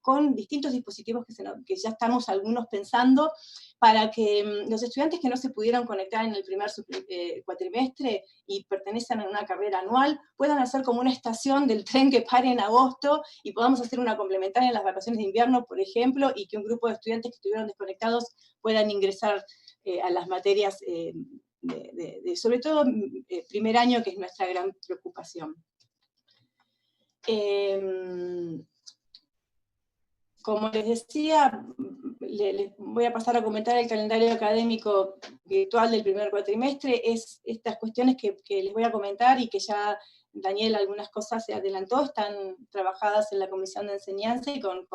con distintos dispositivos que ya estamos algunos pensando, para que los estudiantes que no se pudieron conectar en el primer cuatrimestre y pertenecen a una carrera anual, puedan hacer como una estación del tren que pare en agosto, y podamos hacer una complementaria en las vacaciones de invierno, por ejemplo, y que un grupo de estudiantes que estuvieron desconectados puedan ingresar a las materias, sobre todo primer año, que es nuestra gran preocupación. Como les decía, les voy a pasar a comentar el calendario académico virtual del primer cuatrimestre. Es estas cuestiones que les voy a comentar, y que ya Daniel algunas cosas se adelantó, están trabajadas en la Comisión de Enseñanza y con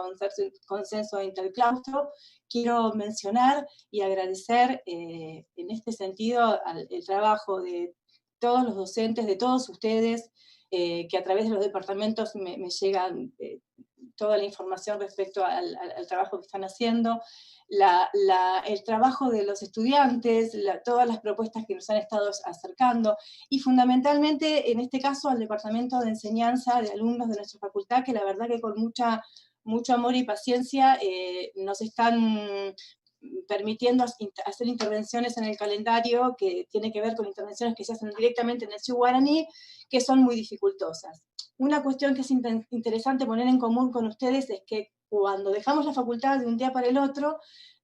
consenso interclaustro. Quiero mencionar y agradecer en este sentido el trabajo de todos los docentes, de todos ustedes, que a través de los departamentos me llegan toda la información respecto al trabajo que están haciendo, el trabajo de los estudiantes, todas las propuestas que nos han estado acercando, y fundamentalmente, en este caso, al Departamento de Enseñanza de alumnos de nuestra facultad, que la verdad que con mucho amor y paciencia nos están permitiendo hacer intervenciones en el calendario, que tiene que ver con intervenciones que se hacen directamente en el Sioux Guaraní, que son muy dificultosas. Una cuestión que es interesante poner en común con ustedes es que cuando dejamos la facultad de un día para el otro,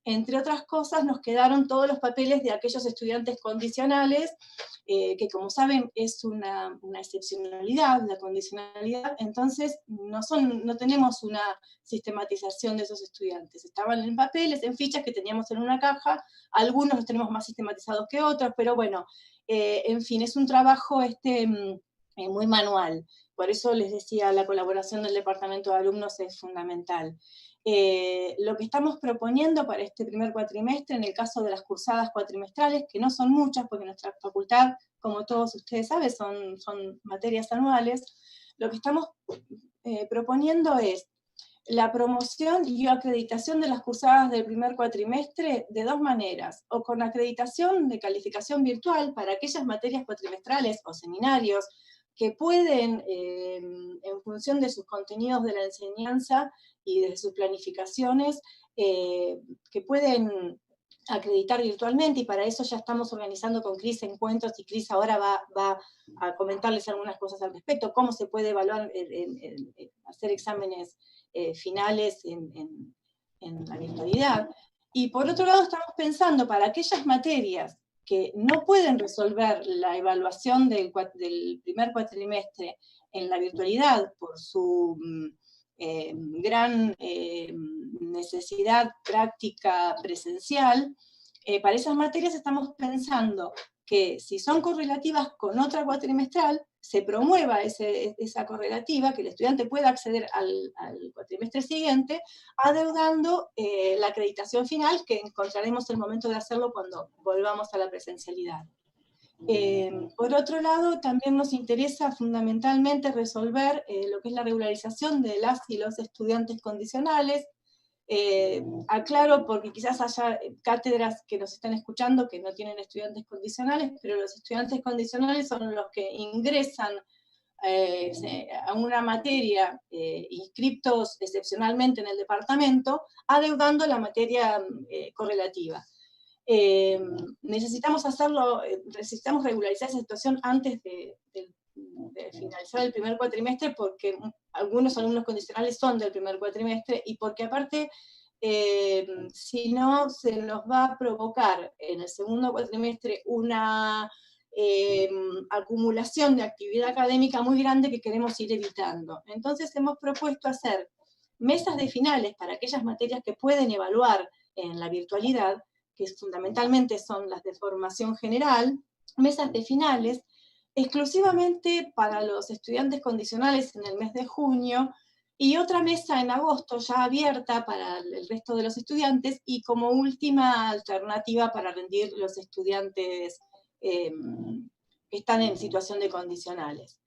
entre otras cosas, nos quedaron todos los papeles de aquellos estudiantes condicionales, que, como saben, es una excepcionalidad, la condicionalidad. Entonces no tenemos una sistematización de esos estudiantes. Estaban en papeles, en fichas que teníamos en una caja, algunos los tenemos más sistematizados que otros, pero bueno, en fin, es un trabajo muy manual. Por eso les decía, la colaboración del Departamento de Alumnos es fundamental. Lo que estamos proponiendo para este primer cuatrimestre, en el caso de las cursadas cuatrimestrales, que no son muchas, porque nuestra facultad, como todos ustedes saben, son materias anuales, lo que estamos proponiendo es la promoción y acreditación de las cursadas del primer cuatrimestre de dos maneras: o con acreditación de calificación virtual para aquellas materias cuatrimestrales o seminarios que pueden, en función de sus contenidos de la enseñanza y de sus planificaciones, que pueden acreditar virtualmente, y para eso ya estamos organizando con Cris encuentros, y Cris ahora va a comentarles algunas cosas al respecto, cómo se puede evaluar, hacer exámenes finales en la virtualidad. Y por otro lado, estamos pensando para aquellas materias que no pueden resolver la evaluación del primer cuatrimestre en la virtualidad por su gran necesidad práctica presencial, para esas materias estamos pensando que, si son correlativas con otra cuatrimestral, se promueva esa correlativa, que el estudiante pueda acceder al cuatrimestre siguiente, adeudando la acreditación final, que encontraremos el momento de hacerlo cuando volvamos a la presencialidad. Por otro lado, también nos interesa fundamentalmente resolver lo que es la regularización de las y los estudiantes condicionales. Aclaro, porque quizás haya cátedras que nos están escuchando que no tienen estudiantes condicionales, pero los estudiantes condicionales son los que ingresan a una materia inscriptos excepcionalmente en el departamento, adeudando la materia correlativa. Necesitamos regularizar esa situación antes de finalizar el primer cuatrimestre, porque algunos alumnos condicionales son del primer cuatrimestre, y porque aparte, si no, se nos va a provocar en el segundo cuatrimestre una acumulación de actividad académica muy grande que queremos ir evitando. Entonces hemos propuesto hacer mesas de finales para aquellas materias que pueden evaluar en la virtualidad, que fundamentalmente son las de formación general, mesas de finales exclusivamente para los estudiantes condicionales en el mes de junio, y otra mesa en agosto ya abierta para el resto de los estudiantes, y como última alternativa para rendir los estudiantes que están en situación de condicionales.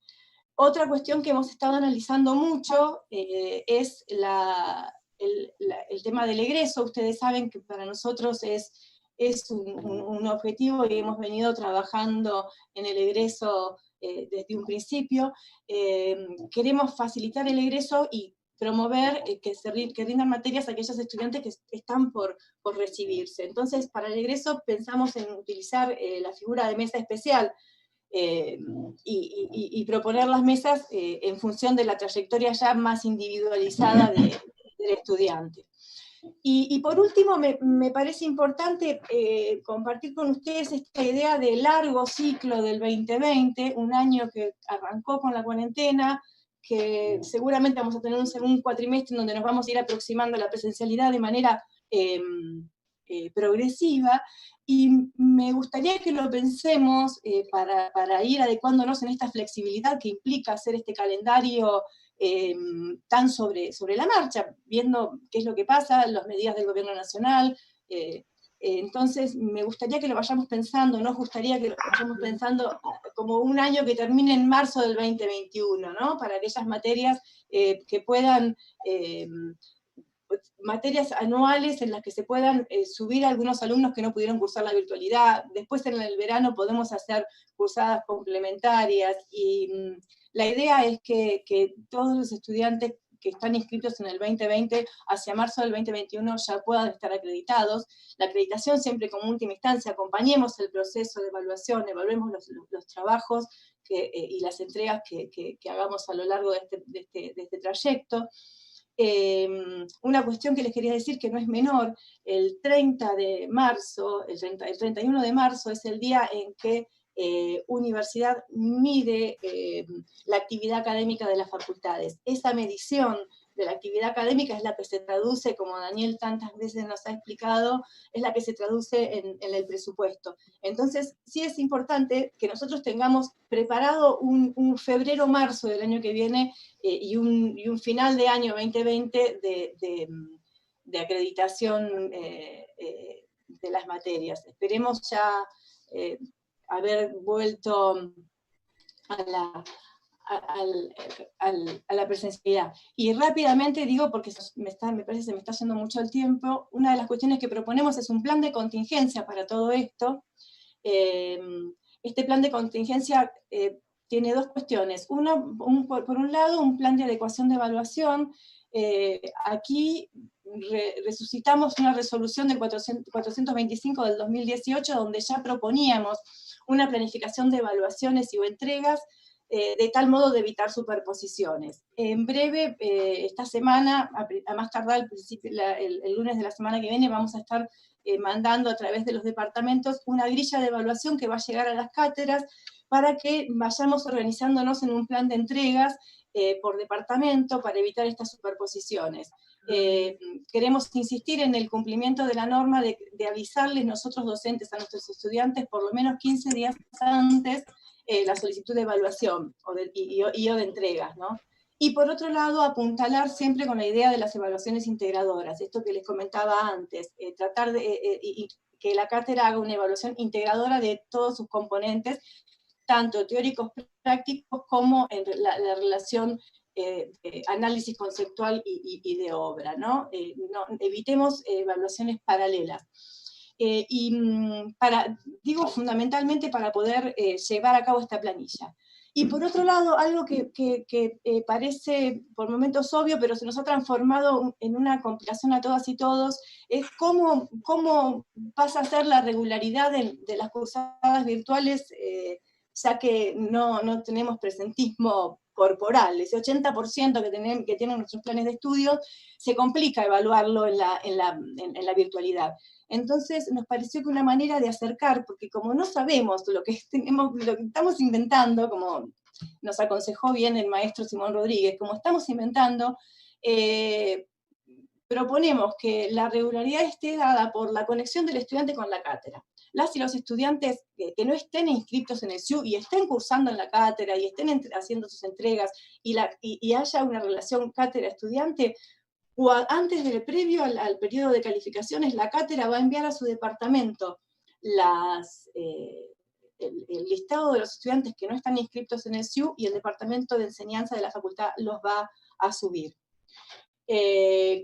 Otra cuestión que hemos estado analizando mucho es el tema del egreso. Ustedes saben que para nosotros es un objetivo, y hemos venido trabajando en el egreso desde un principio. Queremos facilitar el egreso y promover que rindan materias a aquellos estudiantes que están por recibirse. Entonces, para el egreso pensamos en utilizar la figura de mesa especial, y proponer las mesas en función de la trayectoria ya más individualizada del estudiante. Y por último, me parece importante compartir con ustedes esta idea de largo ciclo del 2020, un año que arrancó con la cuarentena, que seguramente vamos a tener un segundo cuatrimestre en donde nos vamos a ir aproximando a la presencialidad de manera progresiva, y me gustaría que lo pensemos para ir adecuándonos en esta flexibilidad que implica hacer este calendario tan sobre la marcha, viendo qué es lo que pasa, las medidas del gobierno nacional. Entonces, me gustaría que lo vayamos pensando, nos gustaría que lo vayamos pensando como un año que termine en marzo del 2021, ¿no? Para aquellas materias que puedan, materias anuales en las que se puedan subir a algunos alumnos que no pudieron cursar la virtualidad. Después en el verano podemos hacer cursadas complementarias, y la idea es que todos los estudiantes que están inscritos en el 2020, hacia marzo del 2021 ya puedan estar acreditados. La acreditación siempre como última instancia, acompañemos el proceso de evaluación, evaluemos los trabajos y las entregas que hagamos a lo largo de este trayecto. Una cuestión que les quería decir que no es menor: el 30 de marzo, el 31 de marzo es el día en que Universidad mide la actividad académica de las facultades. Esa medición de la actividad académica es la que se traduce, como Daniel tantas veces nos ha explicado, es la que se traduce en el presupuesto. Entonces, sí es importante que nosotros tengamos preparado un febrero-marzo del año que viene y un final de año 2020 de acreditación de las materias. Esperemos ya haber vuelto a la presencialidad. Y rápidamente digo, porque me parece que se me está yendo mucho el tiempo, una de las cuestiones que proponemos es un plan de contingencia para todo esto. Este plan de contingencia tiene dos cuestiones. Uno, por un lado, un plan de adecuación de evaluación. Aquí resucitamos una resolución del 425 del 2018, donde ya proponíamos una planificación de evaluaciones y o entregas, de tal modo de evitar superposiciones. En breve, esta semana, a más tardar el lunes de la semana que viene, vamos a estar mandando a través de los departamentos una grilla de evaluación que va a llegar a las cátedras, para que vayamos organizándonos en un plan de entregas por departamento para evitar estas superposiciones. Queremos insistir en el cumplimiento de la norma de avisarles nosotros docentes a nuestros estudiantes por lo menos 15 días antes la solicitud de evaluación o de entregas, ¿no? Y por otro lado, apuntalar siempre con la idea de las evaluaciones integradoras, esto que les comentaba antes, tratar de que la cátedra haga una evaluación integradora de todos sus componentes, tanto teóricos prácticos como en la relación análisis conceptual y de obra, ¿no? Evitemos evaluaciones paralelas. Digo fundamentalmente para poder llevar a cabo esta planilla. Y por otro lado, algo que parece por momentos obvio, pero se nos ha transformado en una complicación a todas y todos, es cómo pasa a ser la regularidad de las cursadas virtuales, ya que no tenemos presentismo corporal. Ese 80% que tienen nuestros planes de estudio, se complica evaluarlo en la virtualidad. Entonces nos pareció que una manera de acercar, porque como no sabemos lo que estamos inventando, como nos aconsejó bien el maestro Simón Rodríguez, como estamos inventando, proponemos que la regularidad esté dada por la conexión del estudiante con la cátedra. Las y los estudiantes que no estén inscritos en el SIU y estén cursando en la cátedra y estén haciendo sus entregas y haya una relación cátedra-estudiante, o antes previo al periodo de calificaciones, la cátedra va a enviar a su departamento el listado de los estudiantes que no están inscritos en el SIU y el departamento de enseñanza de la facultad los va a subir.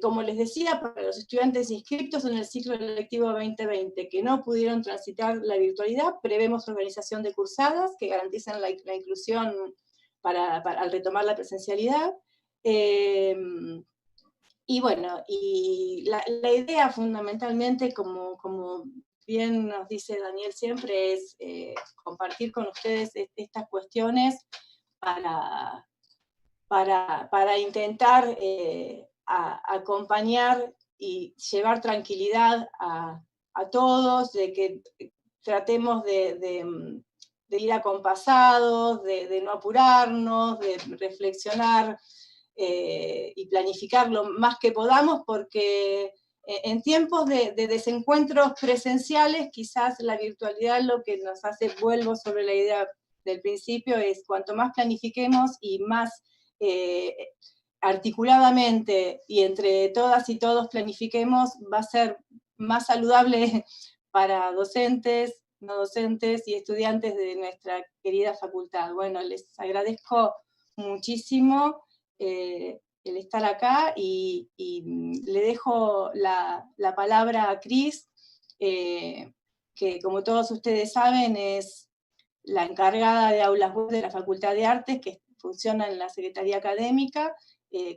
Como les decía, para los estudiantes inscritos en el ciclo lectivo 2020 que no pudieron transitar la virtualidad, prevemos organización de cursadas que garanticen la inclusión al retomar la presencialidad. Y bueno, la idea fundamentalmente, como bien nos dice Daniel siempre, es compartir con ustedes estas cuestiones para intentar acompañar y llevar tranquilidad a todos, de que tratemos de ir acompasados, de no apurarnos, de reflexionar y planificar lo más que podamos, porque en tiempos de desencuentros presenciales, quizás la virtualidad lo que nos hace, vuelvo sobre la idea del principio, es cuanto más planifiquemos y más articuladamente y entre todas y todos planifiquemos, va a ser más saludable para docentes, no docentes y estudiantes de nuestra querida facultad. Bueno, les agradezco muchísimo el estar acá y le dejo la palabra a Cris, que como todos ustedes saben es la encargada de aulas web de la Facultad de Artes, que funciona en la Secretaría Académica.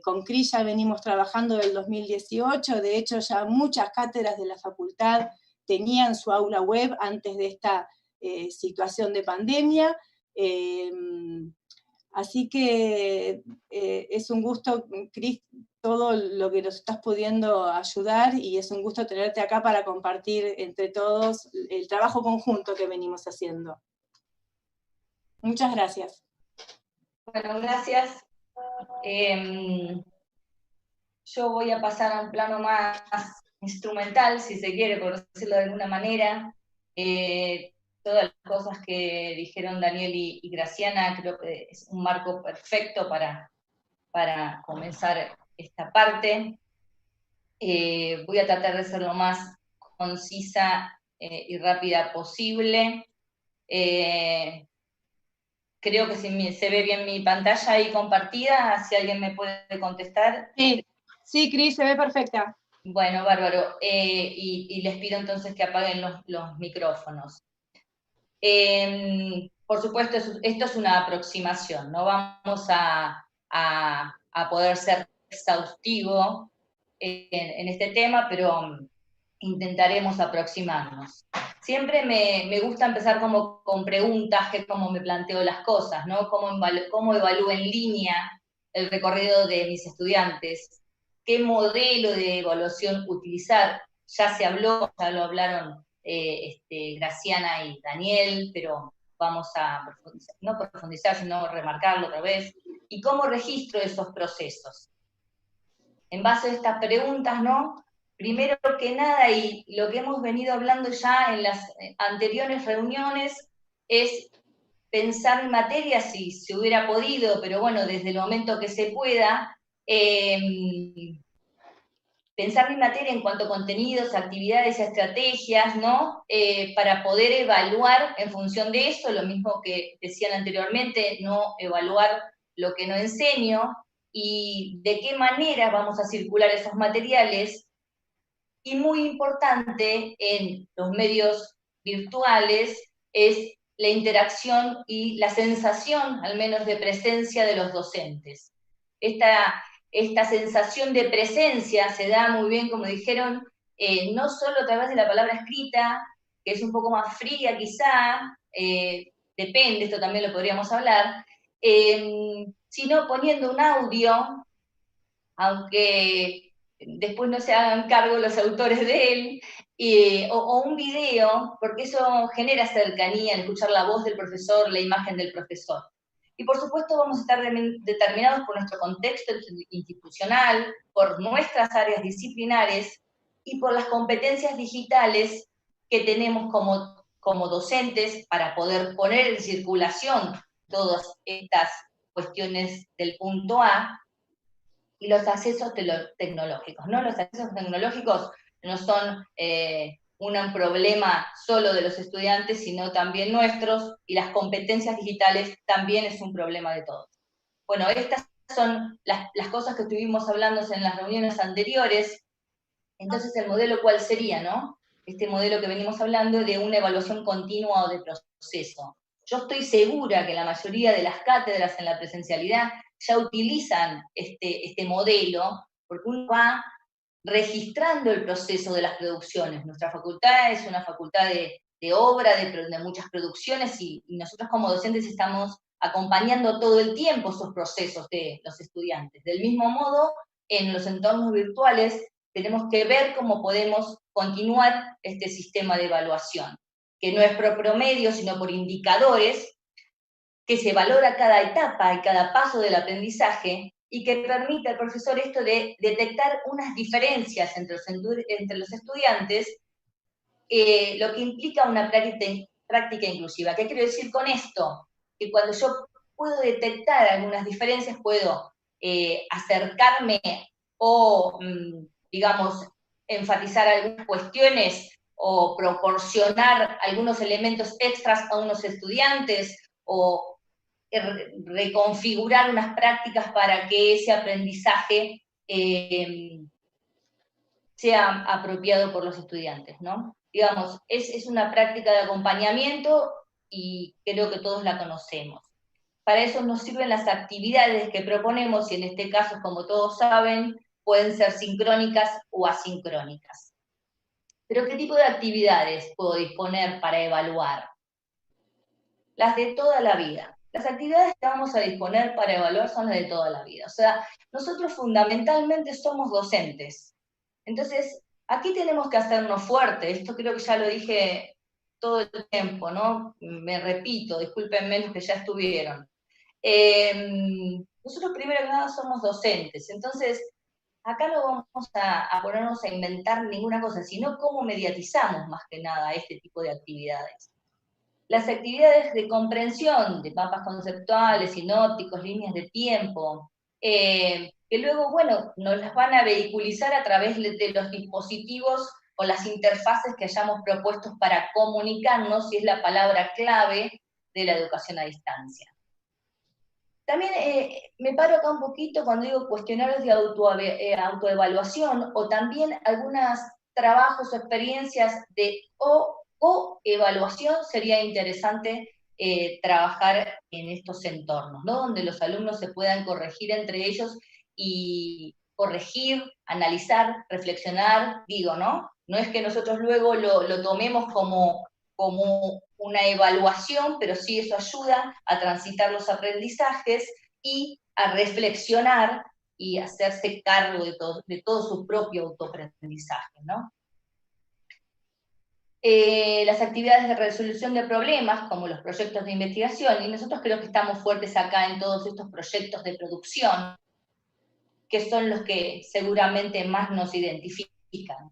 Con Cris ya venimos trabajando del 2018, de hecho ya muchas cátedras de la facultad tenían su aula web antes de esta situación de pandemia. Así que es un gusto, Cris, todo lo que nos estás pudiendo ayudar, y es un gusto tenerte acá para compartir entre todos el trabajo conjunto que venimos haciendo. Muchas gracias. Bueno, gracias. Yo voy a pasar a un plano más instrumental, si se quiere, por decirlo de alguna manera. Todas las cosas que dijeron Daniel y Graciana creo que es un marco perfecto para comenzar esta parte. Voy a tratar de ser lo más concisa y rápida posible. Creo que si se ve bien mi pantalla ahí compartida, si alguien me puede contestar. Sí, Cris, se ve perfecta. Bueno, bárbaro. Y les pido entonces que apaguen los micrófonos. Por supuesto, esto es una aproximación, no vamos a poder ser exhaustivo en este tema, pero intentaremos aproximarnos. Siempre me gusta empezar como con preguntas, que es como me planteo las cosas, ¿no? ¿Cómo evalúo en línea el recorrido de mis estudiantes? ¿Qué modelo de evaluación utilizar? Ya lo hablaron Graciana y Daniel, pero vamos a profundizar, sino remarcarlo otra vez. ¿Y cómo registro esos procesos? En base a estas preguntas, ¿no? Primero que nada, y lo que hemos venido hablando ya en las anteriores reuniones, es pensar en materia si se hubiera podido, pero bueno, desde el momento que se pueda, pensar en materia en cuanto a contenidos, actividades, estrategias, ¿no? Para poder evaluar en función de eso, lo mismo que decían anteriormente, no evaluar lo que no enseño, y de qué manera vamos a circular esos materiales. Y muy importante en los medios virtuales es la interacción y la sensación, al menos de presencia de los docentes. Esta sensación de presencia se da muy bien, como dijeron, no solo a través de la palabra escrita, que es un poco más fría quizá, depende, esto también lo podríamos hablar, sino poniendo un audio, aunque después no se hagan cargo los autores de él, o un video, porque eso genera cercanía, el escuchar la voz del profesor, la imagen del profesor. Y por supuesto vamos a estar determinados por nuestro contexto institucional, por nuestras áreas disciplinares y por las competencias digitales que tenemos como docentes para poder poner en circulación todas estas cuestiones del punto A, y los accesos tecnológicos, ¿no? Los accesos tecnológicos no son un problema solo de los estudiantes, sino también nuestros, y las competencias digitales también es un problema de todos. Bueno, estas son las cosas que estuvimos hablando en las reuniones anteriores. Entonces, ¿el modelo cuál sería, no? Este modelo que venimos hablando de una evaluación continua o de proceso. Yo estoy segura que la mayoría de las cátedras en la presencialidad ya utilizan este modelo, porque uno va registrando el proceso de las producciones. Nuestra facultad es una facultad de obra, de muchas producciones, y nosotros como docentes estamos acompañando todo el tiempo esos procesos de los estudiantes. Del mismo modo, en los entornos virtuales tenemos que ver cómo podemos continuar este sistema de evaluación, que no es por promedio, sino por indicadores, que se valora cada etapa y cada paso del aprendizaje, y que permite al profesor esto de detectar unas diferencias entre los estudiantes, lo que implica una práctica inclusiva. ¿Qué quiero decir con esto? Que cuando yo puedo detectar algunas diferencias, puedo acercarme o, digamos, enfatizar algunas cuestiones o proporcionar algunos elementos extras a unos estudiantes, o reconfigurar unas prácticas para que ese aprendizaje sea apropiado por los estudiantes, ¿no? Digamos, es una práctica de acompañamiento y creo que todos la conocemos. Para eso nos sirven las actividades que proponemos, y en este caso, como todos saben, pueden ser sincrónicas o asincrónicas. Pero ¿qué tipo de actividades puedo disponer para evaluar? Las de toda la vida. Las actividades que vamos a disponer para evaluar son las de toda la vida. O sea, nosotros fundamentalmente somos docentes. Entonces, aquí tenemos que hacernos fuertes. Esto creo que ya lo dije todo el tiempo, ¿no? Me repito, discúlpenme los que ya estuvieron. Nosotros primero que nada somos docentes. Entonces, acá no vamos a ponernos a inventar ninguna cosa, sino cómo mediatizamos más que nada este tipo de actividades. Las actividades de comprensión de mapas conceptuales, sinópticos, líneas de tiempo, que luego, bueno, nos las van a vehiculizar a través de los dispositivos o las interfaces que hayamos propuestos para comunicarnos, y es la palabra clave de la educación a distancia. También me paro acá un poquito cuando digo cuestionarios de autoevaluación, o también algunos trabajos o experiencias de coevaluación. Sería interesante trabajar en estos entornos, ¿no? Donde los alumnos se puedan corregir entre ellos, y corregir, analizar, reflexionar, digo, ¿no? No es que nosotros luego lo tomemos como una evaluación, pero sí eso ayuda a transitar los aprendizajes y a reflexionar y hacerse cargo de todo su propio autoaprendizaje, ¿no? Las actividades de resolución de problemas, como los proyectos de investigación, y nosotros creo que estamos fuertes acá en todos estos proyectos de producción, que son los que seguramente más nos identifican.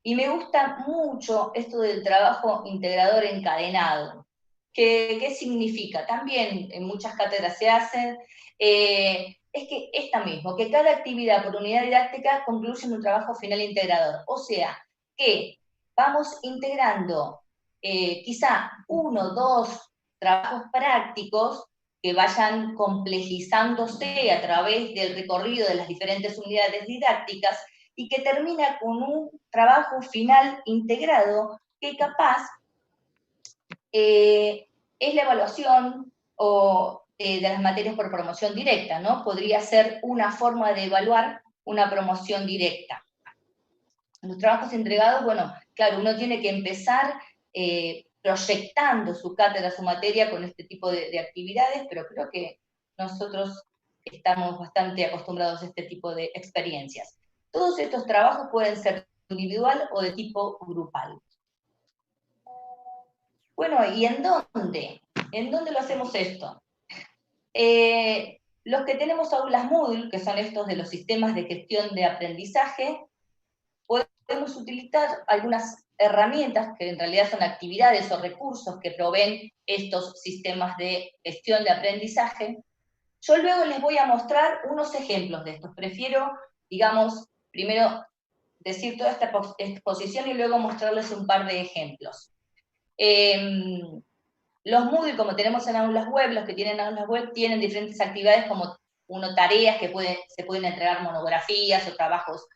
Y me gusta mucho esto del trabajo integrador encadenado. ¿Qué significa? También en muchas cátedras se hacen. Es que esta mismo, que cada actividad por unidad didáctica concluye en un trabajo final integrador. O sea, que vamos integrando quizá 1 o 2 trabajos prácticos que vayan complejizándose a través del recorrido de las diferentes unidades didácticas, y que termina con un trabajo final integrado que capaz es la evaluación de las materias por promoción directa, ¿no? Podría ser una forma de evaluar una promoción directa. Los trabajos entregados, bueno, claro, uno tiene que empezar proyectando su cátedra, su materia con este tipo de actividades, pero creo que nosotros estamos bastante acostumbrados a este tipo de experiencias. Todos estos trabajos pueden ser individual o de tipo grupal. Bueno, ¿y en dónde? ¿En dónde lo hacemos esto? Los que tenemos aulas Moodle, que son estos de los sistemas de gestión de aprendizaje, podemos utilizar algunas herramientas, que en realidad son actividades o recursos que proveen estos sistemas de gestión de aprendizaje. Yo luego les voy a mostrar unos ejemplos de estos. Prefiero, digamos, primero decir toda esta exposición y luego mostrarles un par de ejemplos. Los Moodle, como tenemos en aulas web, los que tienen aulas web tienen diferentes actividades como tareas que se pueden entregar monografías o trabajos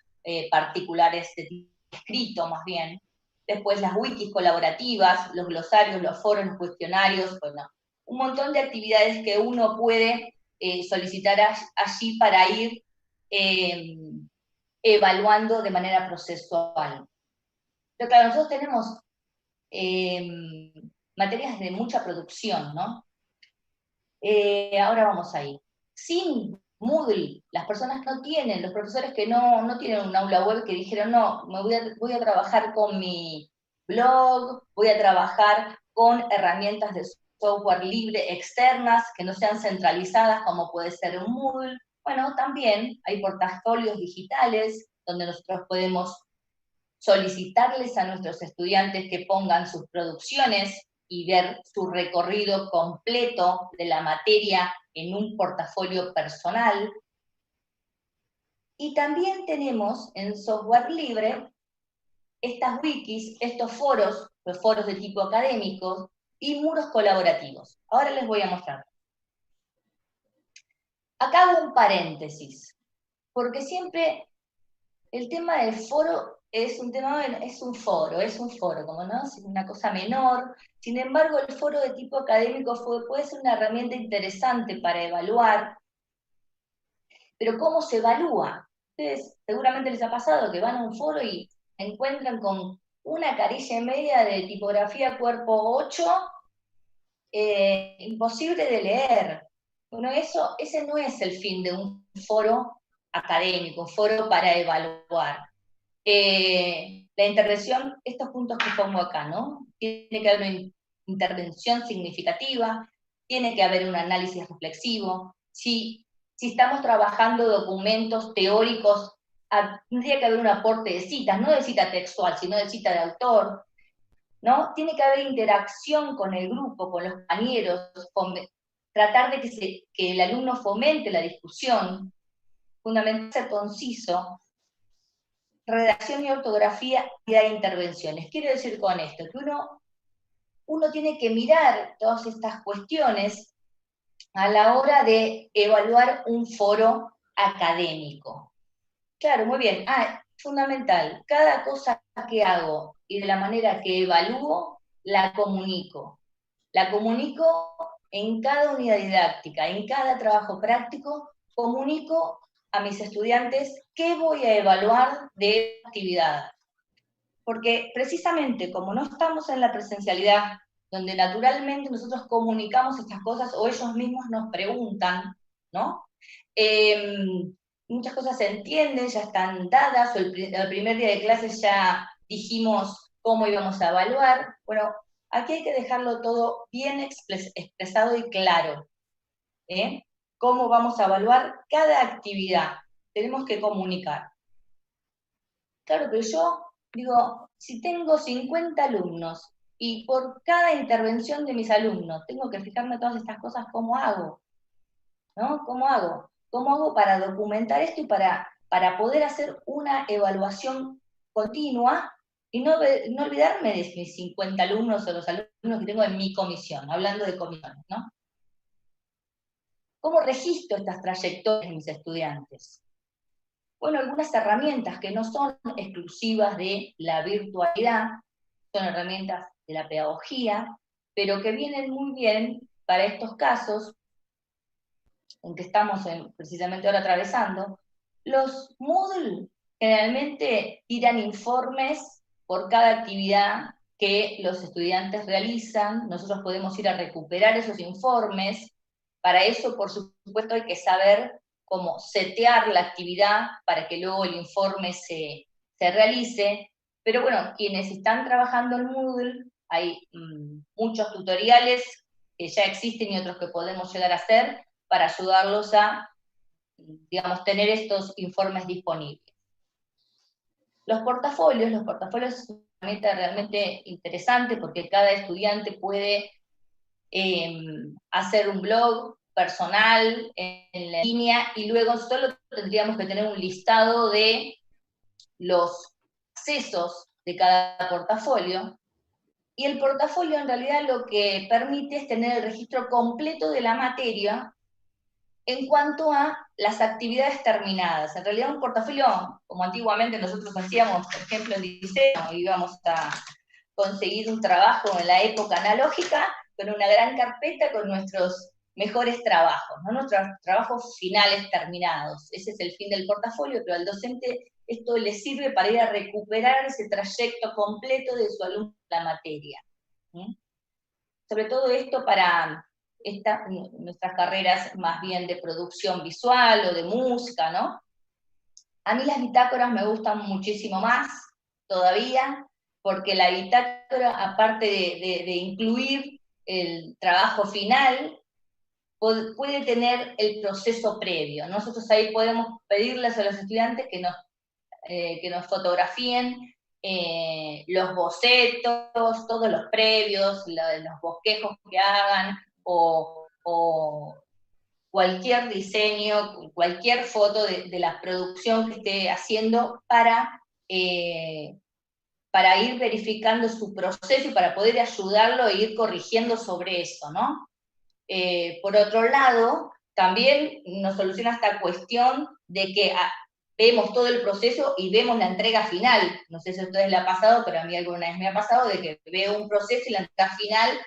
particulares de tipo escrito más bien. Después las wikis colaborativas, los glosarios, los foros, los cuestionarios, bueno, un montón de actividades que uno puede solicitar allí para ir evaluando de manera procesual. Pero claro, nosotros tenemos materias de mucha producción, ¿no? Ahora vamos ahí. Sin Moodle, las personas no tienen, los profesores que no tienen un aula web, que dijeron, no, voy a trabajar con mi blog, voy a trabajar con herramientas de software libre externas, que no sean centralizadas, como puede ser un Moodle. Bueno, también hay portafolios digitales, donde nosotros podemos solicitarles a nuestros estudiantes que pongan sus producciones y ver su recorrido completo de la materia en un portafolio personal. Y también tenemos en software libre estas wikis, estos foros, los foros de tipo académico y muros colaborativos. Ahora les voy a mostrar. Acá hago un paréntesis, porque siempre el tema del foro es un tema, es un foro, como no, es una cosa menor. Sin embargo, el foro de tipo académico puede ser una herramienta interesante para evaluar. Pero ¿cómo se evalúa? Ustedes seguramente les ha pasado que van a un foro y se encuentran con una carilla y media de tipografía cuerpo 8, imposible de leer. Bueno, ese no es el fin de un foro académico, un foro para evaluar. La intervención, estos puntos que pongo acá, ¿no? Tiene que haber una intervención significativa, tiene que haber un análisis reflexivo. Si estamos trabajando documentos teóricos, tendría que haber un aporte de citas, no de cita textual, sino de cita de autor, ¿no? Tiene que haber interacción con el grupo, con los compañeros, tratar de que el alumno fomente la discusión, fundamentalmente ser conciso, redacción y ortografía y dar intervenciones. Quiero decir con esto, que uno tiene que mirar todas estas cuestiones a la hora de evaluar un foro académico. Claro, muy bien. Fundamental, cada cosa que hago y de la manera que evalúo, la comunico. La comunico en cada unidad didáctica, en cada trabajo práctico, comunico a mis estudiantes qué voy a evaluar de actividad. Porque precisamente como no estamos en la presencialidad, donde naturalmente nosotros comunicamos estas cosas o ellos mismos nos preguntan, ¿no? Muchas cosas se entienden, ya están dadas, o el primer día de clases ya dijimos cómo íbamos a evaluar. Bueno, aquí hay que dejarlo todo bien expresado y claro. Cómo vamos a evaluar cada actividad. Tenemos que comunicar. Claro, pero yo digo, si tengo 50 alumnos y por cada intervención de mis alumnos tengo que fijarme todas estas cosas, ¿cómo hago? ¿No? ¿Cómo hago? ¿Cómo hago para documentar esto y para poder hacer una evaluación continua y no olvidarme de mis 50 alumnos o los alumnos que tengo en mi comisión, hablando de comisiones, ¿no? ¿Cómo registro estas trayectorias de mis estudiantes? Bueno, algunas herramientas que no son exclusivas de la virtualidad, son herramientas de la pedagogía, pero que vienen muy bien para estos casos en que estamos precisamente ahora atravesando. Los Moodle generalmente tiran informes por cada actividad que los estudiantes realizan. Nosotros podemos ir a recuperar esos informes Para eso, por supuesto, hay que saber cómo setear la actividad para que luego el informe se realice. Pero bueno, quienes están trabajando en Moodle, hay muchos tutoriales que ya existen y otros que podemos llegar a hacer para ayudarlos a, digamos, tener estos informes disponibles. Los portafolios es una herramienta realmente interesante porque cada estudiante puede hacer un blog personal en la línea y luego solo tendríamos que tener un listado de los accesos de cada portafolio. Y el portafolio en realidad lo que permite es tener el registro completo de la materia en cuanto a las actividades terminadas. En realidad un portafolio, como antiguamente nosotros hacíamos, por ejemplo, en diseño, íbamos a conseguir un trabajo en la época analógica, con una gran carpeta con nuestros mejores trabajos, ¿no? Nuestros trabajos finales terminados. Ese es el fin del portafolio, pero al docente esto le sirve para ir a recuperar ese trayecto completo de su alumno en la materia. Sobre todo esto para nuestras carreras más bien de producción visual o de música, ¿no? A mí las bitácoras me gustan muchísimo más todavía, porque la bitácora, aparte de incluir el trabajo final, puede tener el proceso previo. Nosotros ahí podemos pedirles a los estudiantes que nos fotografíen los bocetos, todos los previos, los bosquejos que hagan, o cualquier diseño, cualquier foto de la producción que esté haciendo para ir verificando su proceso y para poder ayudarlo e ir corrigiendo sobre eso, ¿no? Por otro lado, también nos soluciona esta cuestión de que vemos todo el proceso y vemos la entrega final. No sé si a ustedes les ha pasado, pero a mí alguna vez me ha pasado de que veo un proceso y la entrega final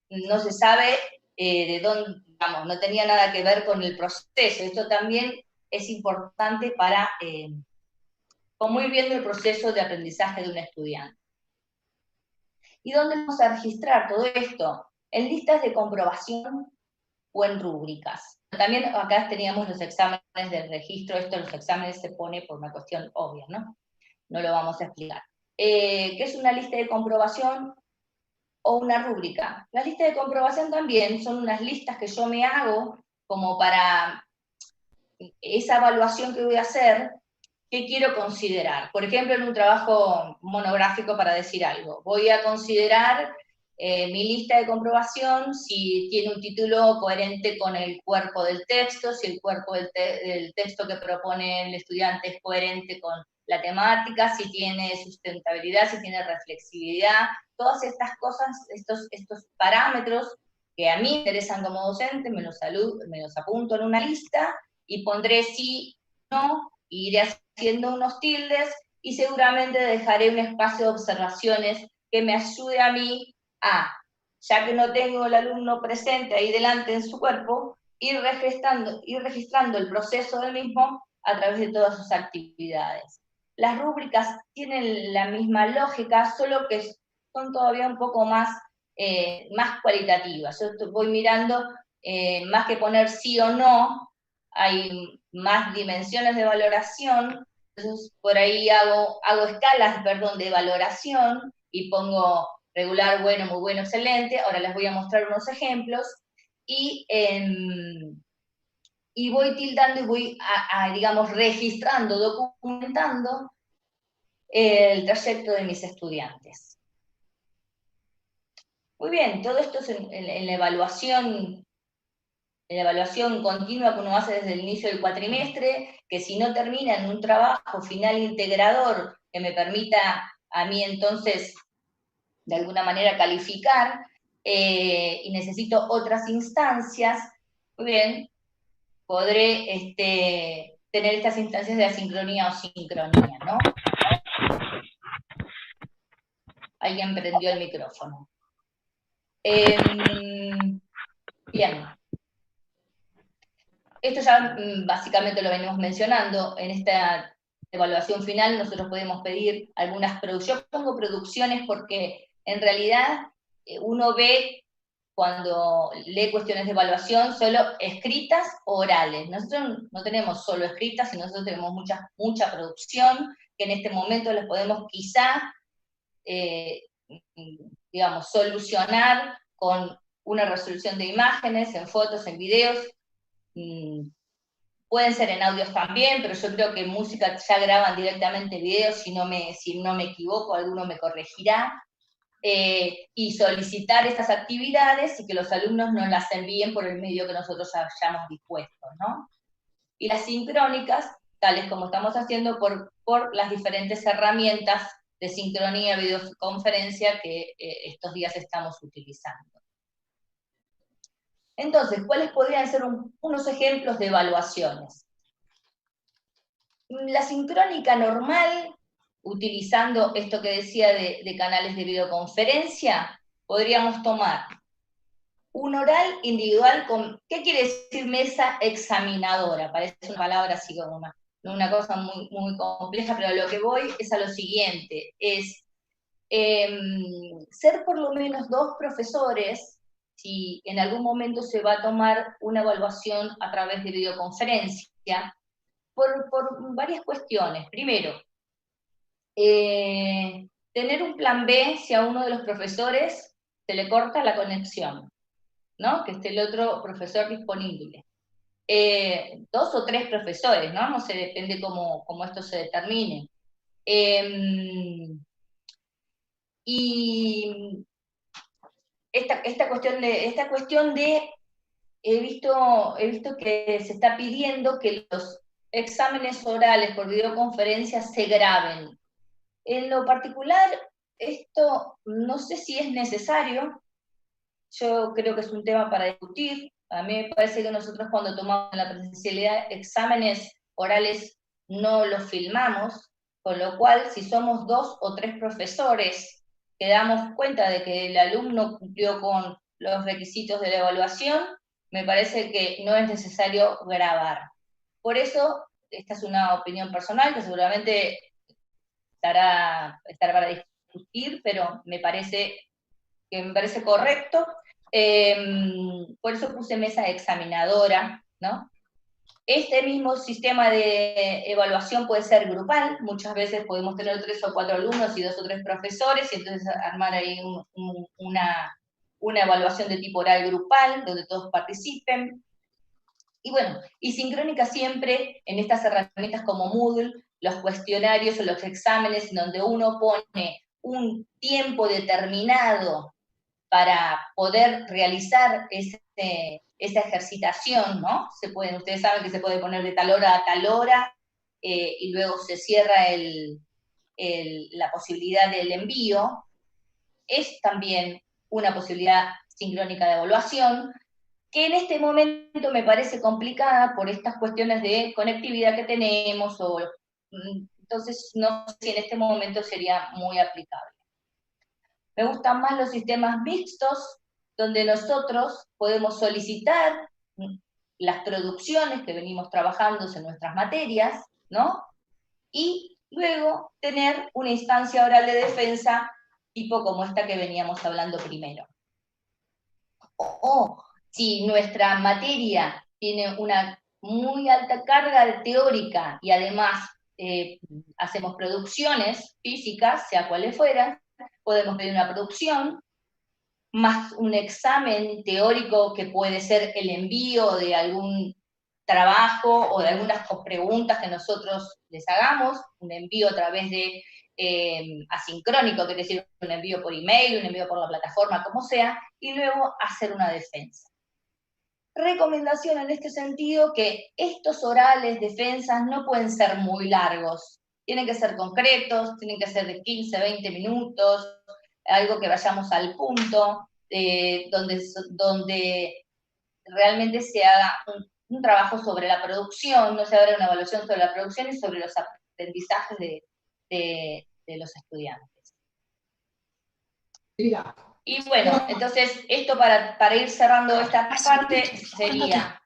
no se sabe de dónde, vamos, no tenía nada que ver con el proceso. Esto también es importante para cómo ir viendo el proceso de aprendizaje de un estudiante. ¿Y dónde vamos a registrar todo esto? En listas de comprobación o en rúbricas. También acá teníamos los exámenes del registro, esto los exámenes se pone por una cuestión obvia, ¿no? No lo vamos a explicar. ¿Qué es una lista de comprobación o una rúbrica? Las listas de comprobación también son unas listas que yo me hago como para esa evaluación que voy a hacer, ¿qué quiero considerar? Por ejemplo, en un trabajo monográfico, para decir algo, voy a considerar mi lista de comprobación si tiene un título coherente con el cuerpo del texto, si el cuerpo del texto que propone el estudiante es coherente con la temática, si tiene sustentabilidad, si tiene reflexividad, todas estas cosas, estos parámetros que a mí me interesan como docente, me los apunto en una lista y pondré sí, no, iré haciendo unos tildes y seguramente dejaré un espacio de observaciones que me ayude a mí ya que no tengo el alumno presente ahí delante en su cuerpo, ir registrando el proceso del mismo a través de todas sus actividades. Las rúbricas tienen la misma lógica, solo que son todavía un poco más cualitativas. Yo voy mirando, más que poner sí o no, hay más dimensiones de valoración, entonces por ahí hago escalas, de valoración, y pongo regular, bueno, muy bueno, excelente. Ahora les voy a mostrar unos ejemplos, y voy tildando y voy, digamos, registrando, documentando el trayecto de mis estudiantes. Muy bien, todo esto es en la evaluación continua que uno hace desde el inicio del cuatrimestre, que si no termina en un trabajo final integrador que me permita a mí entonces de alguna manera calificar, y necesito otras instancias, muy bien, podré tener estas instancias de asincronía o sincronía, ¿no? Alguien prendió el micrófono. Bien. Esto ya básicamente lo venimos mencionando. En esta evaluación final nosotros podemos pedir algunas producciones. Yo pongo producciones porque en realidad uno ve cuando lee cuestiones de evaluación solo escritas o orales. Nosotros no tenemos solo escritas, sino nosotros tenemos mucha producción, que en este momento les podemos quizá, digamos, solucionar con una resolución de imágenes, en fotos, en videos. Pueden ser en audios también, pero yo creo que en música ya graban directamente videos, si no me equivoco, alguno me corregirá. Y solicitar estas actividades y que los alumnos nos las envíen por el medio que nosotros hayamos dispuesto, ¿no? Y las sincrónicas, tales como estamos haciendo por las diferentes herramientas de sincronía, videoconferencia que estos días estamos utilizando. Entonces, ¿cuáles podrían ser unos ejemplos de evaluaciones? La sincrónica normal, utilizando esto que decía de canales de videoconferencia, podríamos tomar un oral individual con, ¿qué quiere decir mesa examinadora? Parece una palabra así como una cosa muy, muy compleja, pero a lo que voy es a lo siguiente, es ser por lo menos 2 profesores, si en algún momento se va a tomar una evaluación a través de videoconferencia, por varias cuestiones. Primero, tener un plan B si a uno de los profesores se le corta la conexión, ¿no? Que esté el otro profesor disponible. 2 o 3 profesores, ¿no? No sé, depende cómo esto se determine. Y esta cuestión de he visto que se está pidiendo que los exámenes orales por videoconferencia se graben. En lo particular, esto no sé si es necesario, yo creo que es un tema para discutir. A mí me parece que nosotros cuando tomamos la presencialidad exámenes orales no los filmamos, con lo cual si somos 2 o 3 profesores que damos cuenta de que el alumno cumplió con los requisitos de la evaluación, me parece que no es necesario grabar. Por eso, esta es una opinión personal que seguramente estará para discutir, pero me parece correcto. Por eso puse mesa examinadora, ¿no? Este mismo sistema de evaluación puede ser grupal, muchas veces podemos tener 3 o 4 alumnos y 2 o 3 profesores, y entonces armar ahí una evaluación de tipo oral grupal, donde todos participen. Y bueno, y sincrónica siempre en estas herramientas como Moodle, los cuestionarios o los exámenes, donde uno pone un tiempo determinado para poder realizar esa ejercitación, ¿no? Ustedes saben que se puede poner de tal hora a tal hora, y luego se cierra la posibilidad del envío. Es también una posibilidad sincrónica de evaluación, que en este momento me parece complicada por estas cuestiones de conectividad que tenemos, entonces no sé si en este momento sería muy aplicable. Me gustan más los sistemas mixtos, donde nosotros podemos solicitar las producciones que venimos trabajando en nuestras materias, ¿no? Y luego tener una instancia oral de defensa, tipo como esta que veníamos hablando primero. O si nuestra materia tiene una muy alta carga teórica y además hacemos producciones físicas, sea cuales fueran, podemos pedir una producción, más un examen teórico que puede ser el envío de algún trabajo o de algunas preguntas que nosotros les hagamos, un envío a través de asincrónico, quiere decir un envío por email, un envío por la plataforma, como sea, y luego hacer una defensa. Recomendación en este sentido que estos orales, defensas, no pueden ser muy largos, tienen que ser concretos, tienen que ser de 15, 20 minutos, algo que vayamos al punto, donde realmente se haga un trabajo sobre la producción, no se haga una evaluación sobre la producción y sobre los aprendizajes de los estudiantes. Y bueno, entonces esto para ir cerrando esta parte sería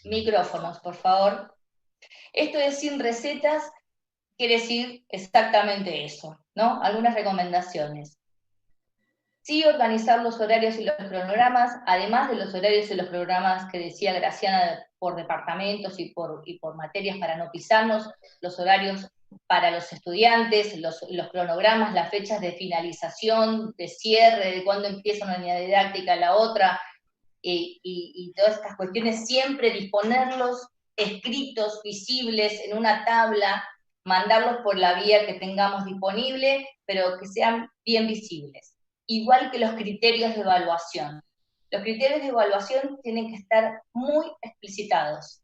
micrófonos, por favor. Esto de sin recetas quiere decir exactamente eso, ¿no? Algunas recomendaciones. Sí, organizar los horarios y los cronogramas, además de los horarios y los programas que decía Graciana por departamentos y por materias para no pisarnos, los horarios para los estudiantes, los cronogramas, las fechas de finalización, de cierre, de cuándo empieza una unidad didáctica la otra, y todas estas cuestiones, siempre disponerlos escritos, visibles, en una tabla, mandarlos por la vía que tengamos disponible, pero que sean bien visibles. Igual que los criterios de evaluación. Los criterios de evaluación tienen que estar muy explicitados.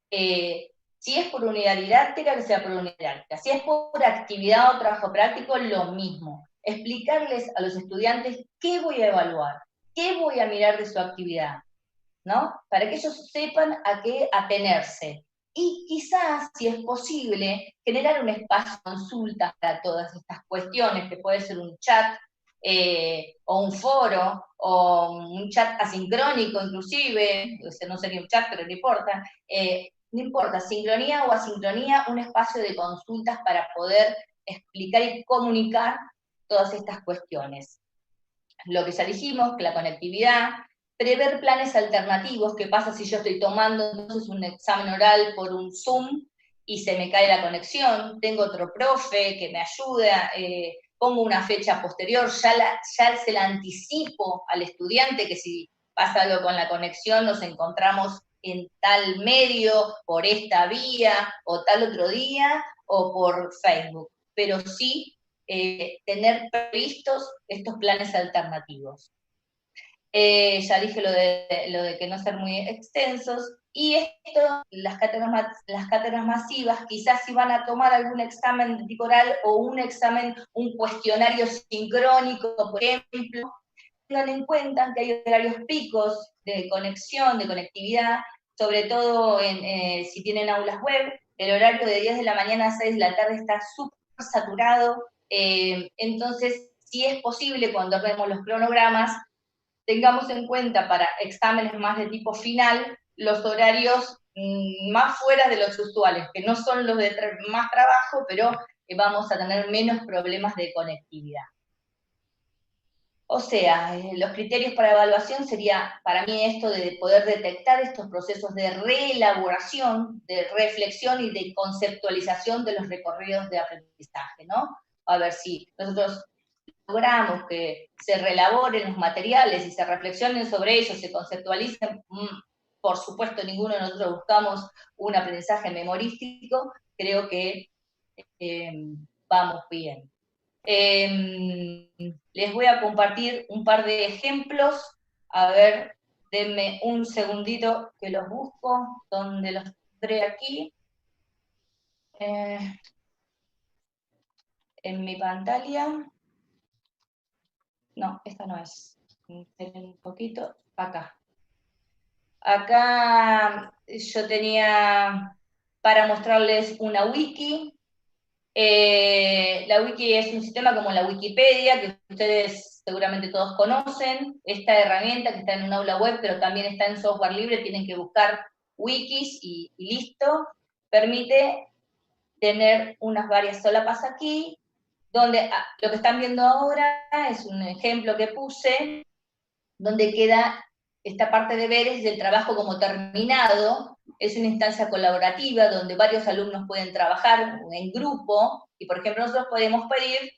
Si es por unidad didáctica, que sea por unidad didáctica. Si es por actividad o trabajo práctico, lo mismo. Explicarles a los estudiantes qué voy a evaluar, qué voy a mirar de su actividad, ¿no? Para que ellos sepan a qué atenerse. Y quizás, si es posible, generar un espacio de consulta para todas estas cuestiones, que puede ser un chat, o un foro, o un chat asincrónico inclusive, no sería un chat, pero no importa, no importa, sincronía o asincronía, un espacio de consultas para poder explicar y comunicar todas estas cuestiones. Lo que ya dijimos, que la conectividad, prever planes alternativos. ¿Qué pasa si yo estoy tomando entonces un examen oral por un Zoom y se me cae la conexión? Tengo otro profe que me ayuda, pongo una fecha posterior, ya se la anticipo al estudiante que si pasa algo con la conexión nos encontramos en tal medio, por esta vía, o tal otro día, o por Facebook. Pero sí tener previstos estos planes alternativos. Ya dije lo de que no ser muy extensos, y esto, las cátedras masivas, quizás si van a tomar algún examen de tipo oral o un cuestionario sincrónico, por ejemplo, tengan en cuenta que hay horarios picos de conexión, de conectividad, sobre todo si tienen aulas web, el horario de 10 de la mañana a 6 de la tarde está súper saturado, entonces si es posible cuando vemos los cronogramas, tengamos en cuenta para exámenes más de tipo final, los horarios más fuera de los usuales, que no son los de más trabajo, pero vamos a tener menos problemas de conectividad. O sea, los criterios para evaluación sería, para mí, esto de poder detectar estos procesos de reelaboración, de reflexión y de conceptualización de los recorridos de aprendizaje, ¿no? A ver si nosotros logramos que se reelaboren los materiales y se reflexionen sobre ellos, se conceptualicen, por supuesto ninguno de nosotros buscamos un aprendizaje memorístico, creo que vamos bien. Les voy a compartir un par de ejemplos, a ver, denme un segundito que los busco, donde los tendré aquí. En mi pantalla. No, esta no es. Esperen un poquito. Acá. Acá yo tenía para mostrarles una wiki. La wiki es un sistema como la Wikipedia, que ustedes seguramente todos conocen. Esta herramienta que está en un aula web, pero también está en software libre, tienen que buscar wikis y listo. Permite tener unas varias solapas aquí, donde lo que están viendo ahora es un ejemplo que puse, donde queda esta parte de deberes del trabajo como terminado. Es una instancia colaborativa donde varios alumnos pueden trabajar en grupo, y por ejemplo nosotros podemos pedir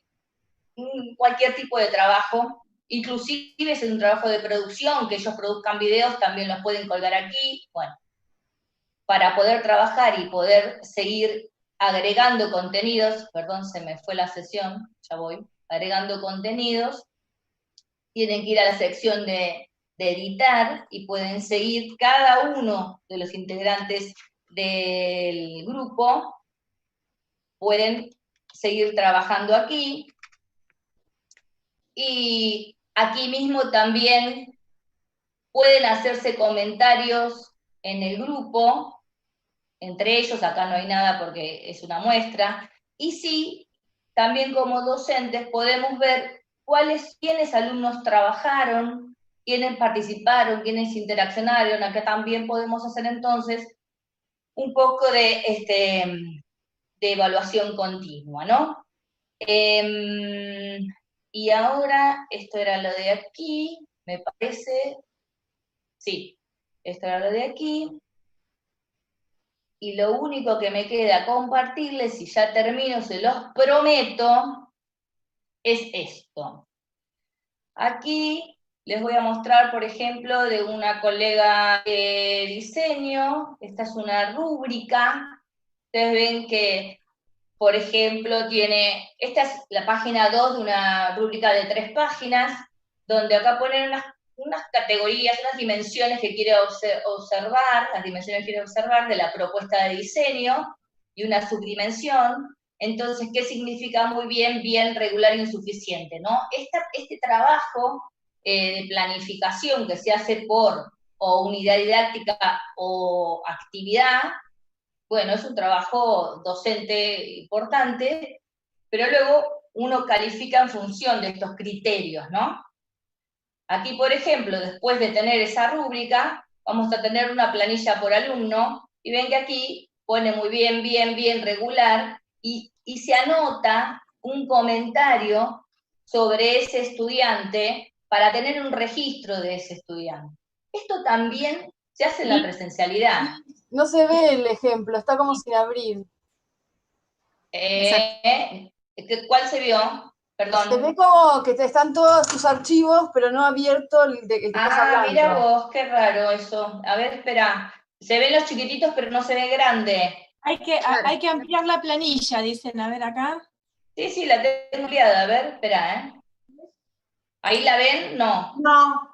cualquier tipo de trabajo, inclusive si es un trabajo de producción, que ellos produzcan videos, también los pueden colgar aquí, bueno, para poder trabajar y poder seguir agregando contenidos, perdón, se me fue la sesión, ya voy, agregando contenidos, tienen que ir a la sección de editar y pueden seguir cada uno de los integrantes del grupo, pueden seguir trabajando aquí, y aquí mismo también pueden hacerse comentarios en el grupo, entre ellos, acá no hay nada porque es una muestra, y sí, también como docentes podemos ver quiénes alumnos trabajaron, quiénes participaron, quiénes interaccionaron. Acá también podemos hacer entonces un poco de evaluación continua, ¿no? Y ahora, esto era lo de aquí, me parece. Sí, esto era lo de aquí. Y lo único que me queda compartirles, y ya termino, se los prometo, es esto. Aquí les voy a mostrar, por ejemplo, de una colega de diseño. Esta es una rúbrica. Ustedes ven que, por ejemplo, esta es la página 2 de una rúbrica de 3 páginas, donde acá ponen unas categorías, unas dimensiones que quiere observar, las dimensiones que quiere observar de la propuesta de diseño, y una subdimensión. Entonces, ¿qué significa muy bien, bien, regular, insuficiente, ¿no? Este trabajo de planificación que se hace por o unidad didáctica o actividad, bueno, es un trabajo docente importante, pero luego uno califica en función de estos criterios, ¿no? Aquí, por ejemplo, después de tener esa rúbrica, vamos a tener una planilla por alumno, y ven que aquí pone muy bien, bien, bien, regular, y se anota un comentario sobre ese estudiante para tener un registro de ese estudiante. Esto también se hace en la presencialidad. No se ve el ejemplo, está como sin abrir. ¿Cuál se vio? Perdón. Se ve como que están todos tus archivos, pero no abierto el de que estás hablando. Mira vos, qué raro eso. A ver, espera. Se ven los chiquititos, pero no se ve grande. Hay que ampliar la planilla, dicen. A ver acá. Sí, la tengo ampliada. A ver, espera, ¿Ahí la ven? No. No.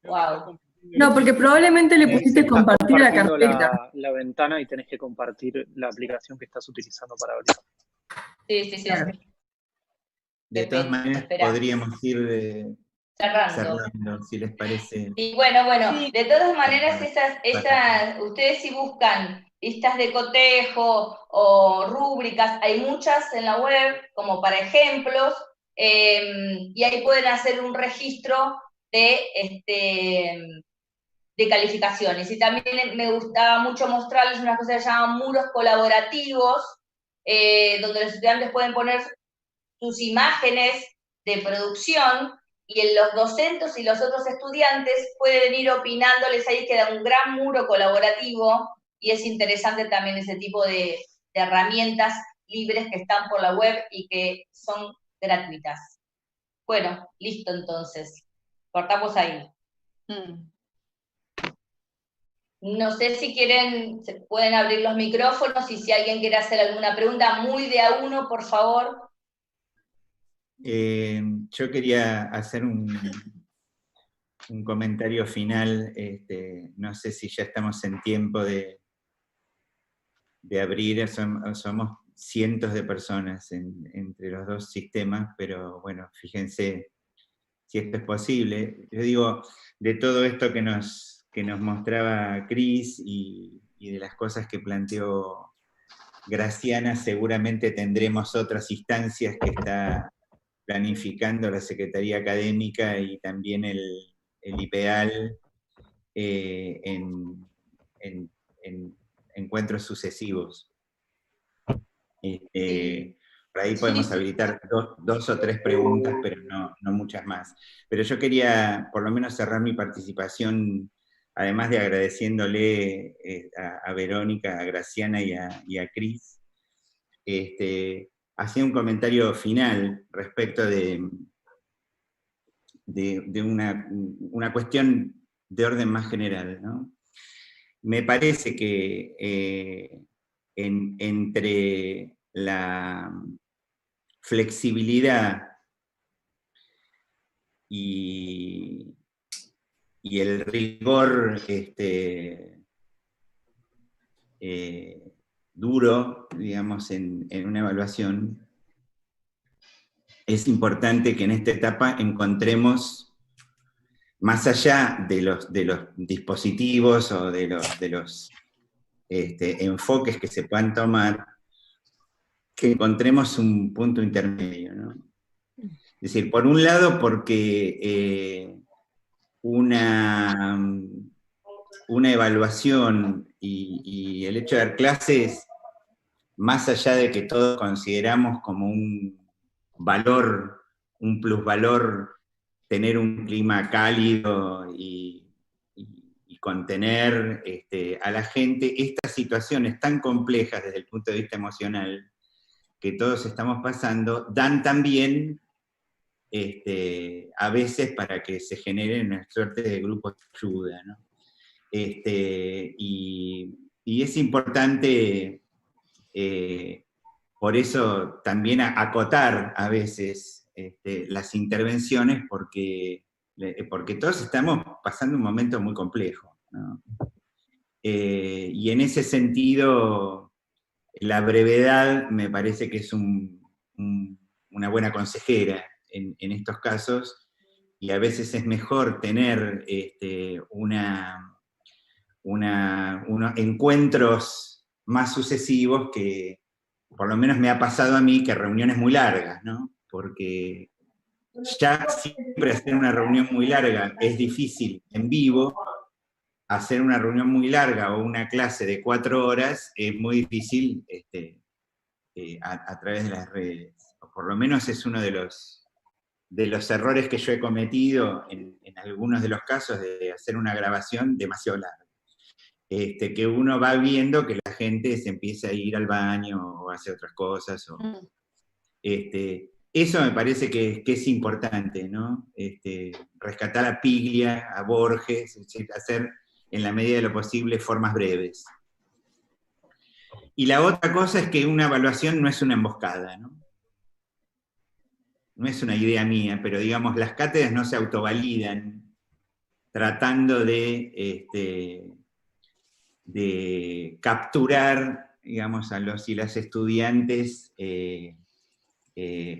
Wow. No, porque probablemente le pusiste compartir la carpeta. La ventana y tenés que compartir la aplicación que estás utilizando para abrir. Sí. Claro. De todas maneras, podríamos ir cerrando, si les parece. Y bueno, de todas maneras, ustedes si buscan listas de cotejo o rúbricas, hay muchas en la web, como para ejemplos, y ahí pueden hacer un registro de calificaciones. Y también me gustaba mucho mostrarles una cosa que se llaman muros colaborativos, donde los estudiantes pueden poner sus imágenes de producción, y los docentes y los otros estudiantes pueden ir opinándoles. Ahí queda un gran muro colaborativo, y es interesante también ese tipo de herramientas libres que están por la web y que son gratuitas. Bueno, listo entonces. Cortamos ahí. No sé si se pueden abrir los micrófonos, y si alguien quiere hacer alguna pregunta, muy de a uno, por favor. Yo quería hacer un comentario final. No sé si ya estamos en tiempo de abrir. Somos cientos de personas entre los dos sistemas, pero bueno, fíjense si esto es posible. Yo digo, de todo esto que nos mostraba Cris y de las cosas que planteó Graciana, seguramente tendremos otras instancias que está planificando la Secretaría Académica y también el IPEAL en encuentros sucesivos. Por ahí podemos habilitar dos o tres preguntas, pero no muchas más. Pero yo quería por lo menos cerrar mi participación, además de agradeciéndole a Verónica, a Graciana y a Cris, hacía un comentario final respecto de una cuestión de orden más general, ¿no? Me parece que entre la flexibilidad y el rigor duro, digamos, en una evaluación, es importante que en esta etapa encontremos, más allá de los dispositivos o de los enfoques que se puedan tomar, que encontremos un punto intermedio, ¿no? Es decir, por un lado, porque una evaluación y el hecho de dar clases más allá de que todos consideramos como un valor, un plusvalor, tener un clima cálido y contener a la gente, estas situaciones tan complejas desde el punto de vista emocional que todos estamos pasando, dan también a veces para que se generen una suerte de grupos de ayuda, ¿no? Y es importante, por eso también acotar a veces las intervenciones, porque todos estamos pasando un momento muy complejo, ¿no? Y en ese sentido, la brevedad me parece que es una buena consejera en estos casos, y a veces es mejor tener unos encuentros más sucesivos que, por lo menos me ha pasado a mí, que reuniones muy largas, ¿no? Porque ya siempre hacer una reunión muy larga es difícil en vivo, hacer una reunión muy larga o una clase de 4 horas es muy difícil a través de las redes. O por lo menos es uno de los errores que yo he cometido en algunos de los casos de hacer una grabación demasiado larga. Que uno va viendo que la gente se empieza a ir al baño o hace otras cosas. Eso me parece que es importante, ¿no? Rescatar a Piglia, a Borges, hacer en la medida de lo posible formas breves. Y la otra cosa es que una evaluación no es una emboscada, ¿no? No es una idea mía, pero digamos, las cátedras no se autovalidan tratando de capturar, digamos, a los y las estudiantes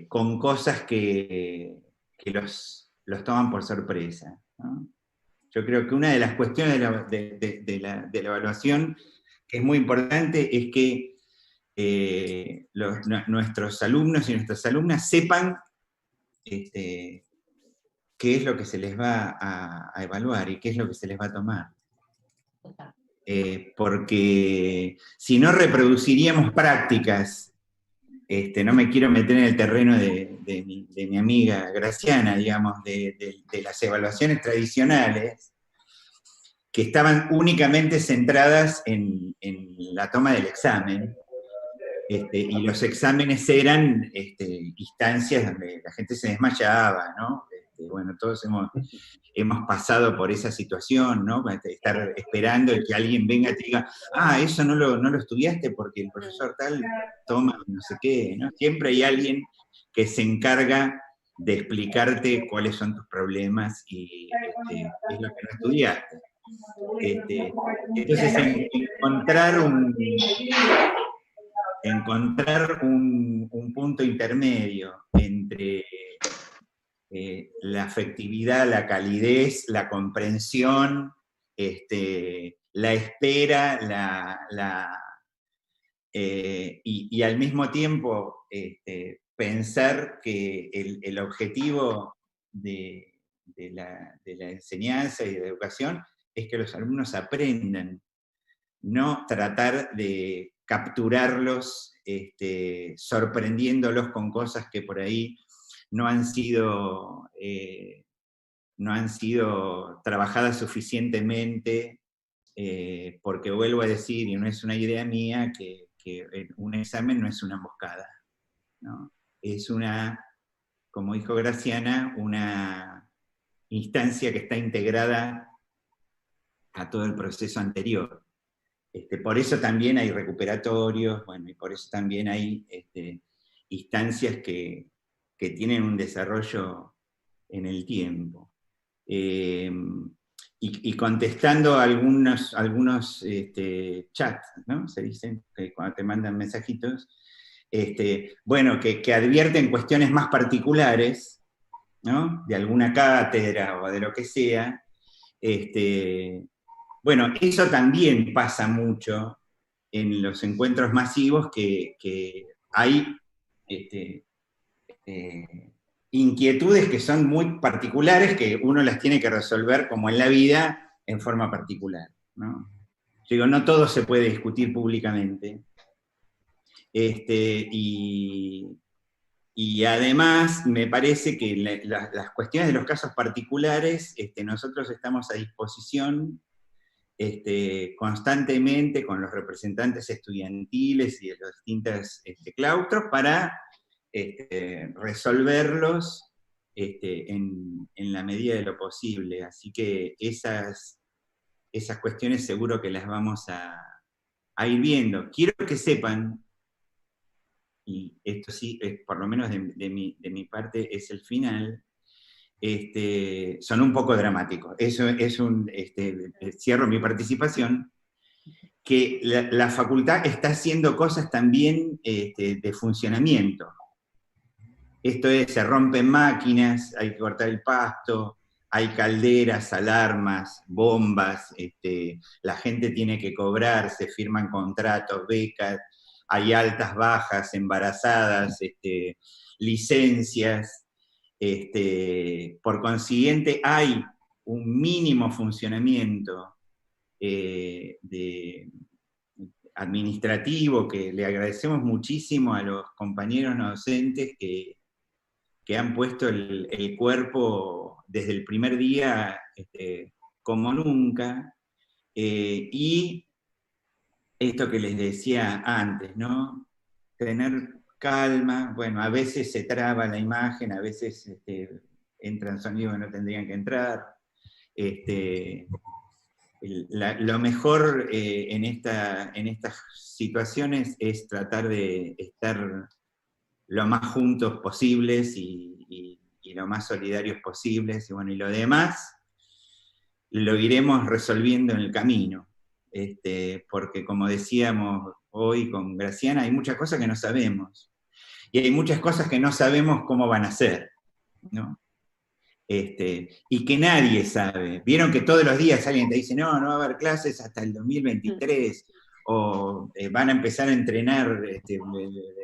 con cosas que los toman por sorpresa, ¿no? Yo creo que una de las cuestiones de la evaluación que es muy importante es que nuestros alumnos y nuestras alumnas sepan qué es lo que se les va a evaluar y qué es lo que se les va a tomar. Porque si no reproduciríamos prácticas, no me quiero meter en el terreno de mi amiga Graciana, digamos, de las evaluaciones tradicionales, que estaban únicamente centradas en la toma del examen, y los exámenes eran instancias donde la gente se desmayaba, ¿no? Bueno, todos hemos pasado por esa situación, ¿no? Estar esperando que alguien venga y te diga, eso no lo estudiaste porque el profesor tal toma no sé qué, ¿no? Siempre hay alguien que se encarga de explicarte cuáles son tus problemas y es lo que no estudiaste. Entonces, encontrar un punto intermedio entre la afectividad, la calidez, la comprensión, la espera, y al mismo tiempo pensar que el objetivo de la enseñanza y de la educación es que los alumnos aprendan, no tratar de capturarlos sorprendiéndolos con cosas que por ahí no han sido trabajadas suficientemente, porque vuelvo a decir, y no es una idea mía, que un examen no es una emboscada, ¿no? Es como dijo Graciana, una instancia que está integrada a todo el proceso anterior. Por eso también hay recuperatorios, bueno, y por eso también hay instancias que tienen un desarrollo en el tiempo. Y contestando algunos chats, ¿no? Se dicen que cuando te mandan mensajitos, bueno, que advierten cuestiones más particulares, ¿no? De alguna cátedra o de lo que sea. Bueno, eso también pasa mucho en los encuentros masivos, que hay inquietudes que son muy particulares, que uno las tiene que resolver, como en la vida, en forma particular, ¿no? Digo, no todo se puede discutir públicamente. Y además, me parece que las cuestiones de los casos particulares, nosotros estamos a disposición constantemente con los representantes estudiantiles y de los distintos claustros para resolverlos en la medida de lo posible. Así que esas cuestiones seguro que las vamos a ir viendo. Quiero que sepan, y esto sí, por lo menos de mi parte es el final, son un poco dramáticos. Eso es cierro mi participación, que la facultad está haciendo cosas también de funcionamiento. Esto es, se rompen máquinas, hay que cortar el pasto, hay calderas, alarmas, bombas, la gente tiene que cobrar, se firman contratos, becas, hay altas, bajas, embarazadas, licencias. Por consiguiente, hay un mínimo funcionamiento administrativo que le agradecemos muchísimo a los compañeros no docentes que han puesto el cuerpo desde el primer día como nunca, y esto que les decía antes, ¿no? Tener calma, bueno, a veces se traba la imagen, a veces entran sonidos que no tendrían que entrar. Lo mejor en estas situaciones es tratar de estar lo más juntos posibles y lo más solidarios posibles, y bueno, y lo demás lo iremos resolviendo en el camino, porque como decíamos hoy con Graciana, hay muchas cosas que no sabemos, y hay muchas cosas que no sabemos cómo van a ser, ¿no? Y que nadie sabe. Vieron que todos los días alguien te dice, no va a haber clases hasta el 2023, o van a empezar a entrenar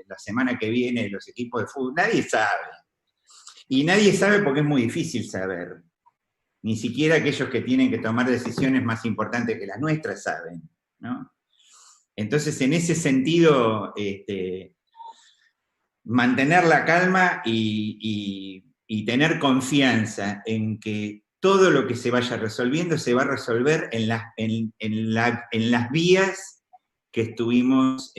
la semana que viene los equipos de fútbol. Nadie sabe. Y nadie sabe porque es muy difícil saber. Ni siquiera aquellos que tienen que tomar decisiones más importantes que las nuestras saben, ¿no? Entonces, en ese sentido, mantener la calma y tener confianza en que todo lo que se vaya resolviendo se va a resolver en las vías que estuvimos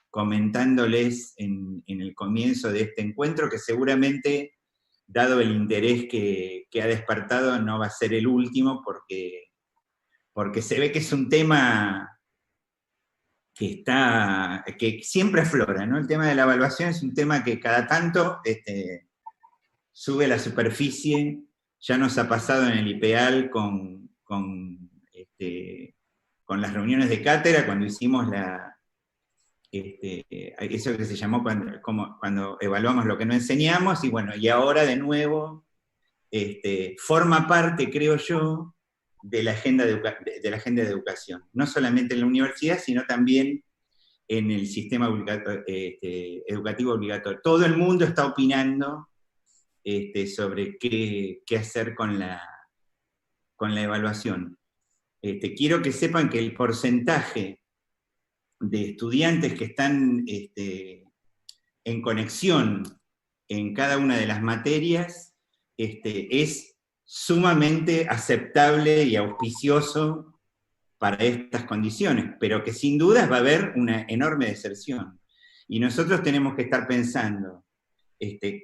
comentándoles en el comienzo de este encuentro, que seguramente, dado el interés que ha despertado, no va a ser el último, porque se ve que es un tema que siempre aflora, ¿no? El tema de la evaluación es un tema que cada tanto sube a la superficie. Ya nos ha pasado en el IPEAL con las reuniones de cátedra, cuando hicimos eso que se llamó cuando evaluamos lo que no enseñamos, y bueno, y ahora de nuevo forma parte, creo yo, de la agenda de educación, no solamente en la universidad, sino también en el sistema educativo obligatorio. Todo el mundo está opinando sobre qué hacer con la evaluación. Quiero que sepan que el porcentaje de estudiantes que están en conexión en cada una de las materias es sumamente aceptable y auspicioso para estas condiciones, pero que sin dudas va a haber una enorme deserción. Y nosotros tenemos que estar pensando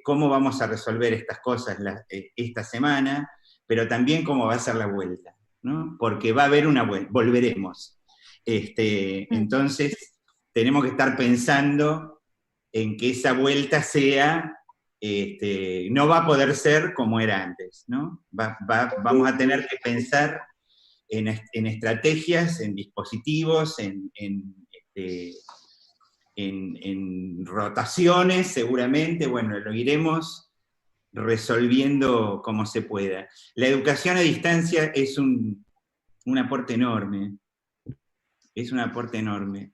cómo vamos a resolver estas cosas esta semana, pero también cómo va a ser la vuelta, ¿no? Porque va a haber una vuelta, volveremos. Entonces, tenemos que estar pensando en que esa vuelta sea, no va a poder ser como era antes, ¿no? Vamos a tener que pensar en estrategias, en dispositivos, en rotaciones, seguramente. Bueno, lo iremos resolviendo como se pueda. La educación a distancia es un aporte enorme. Es un aporte enorme.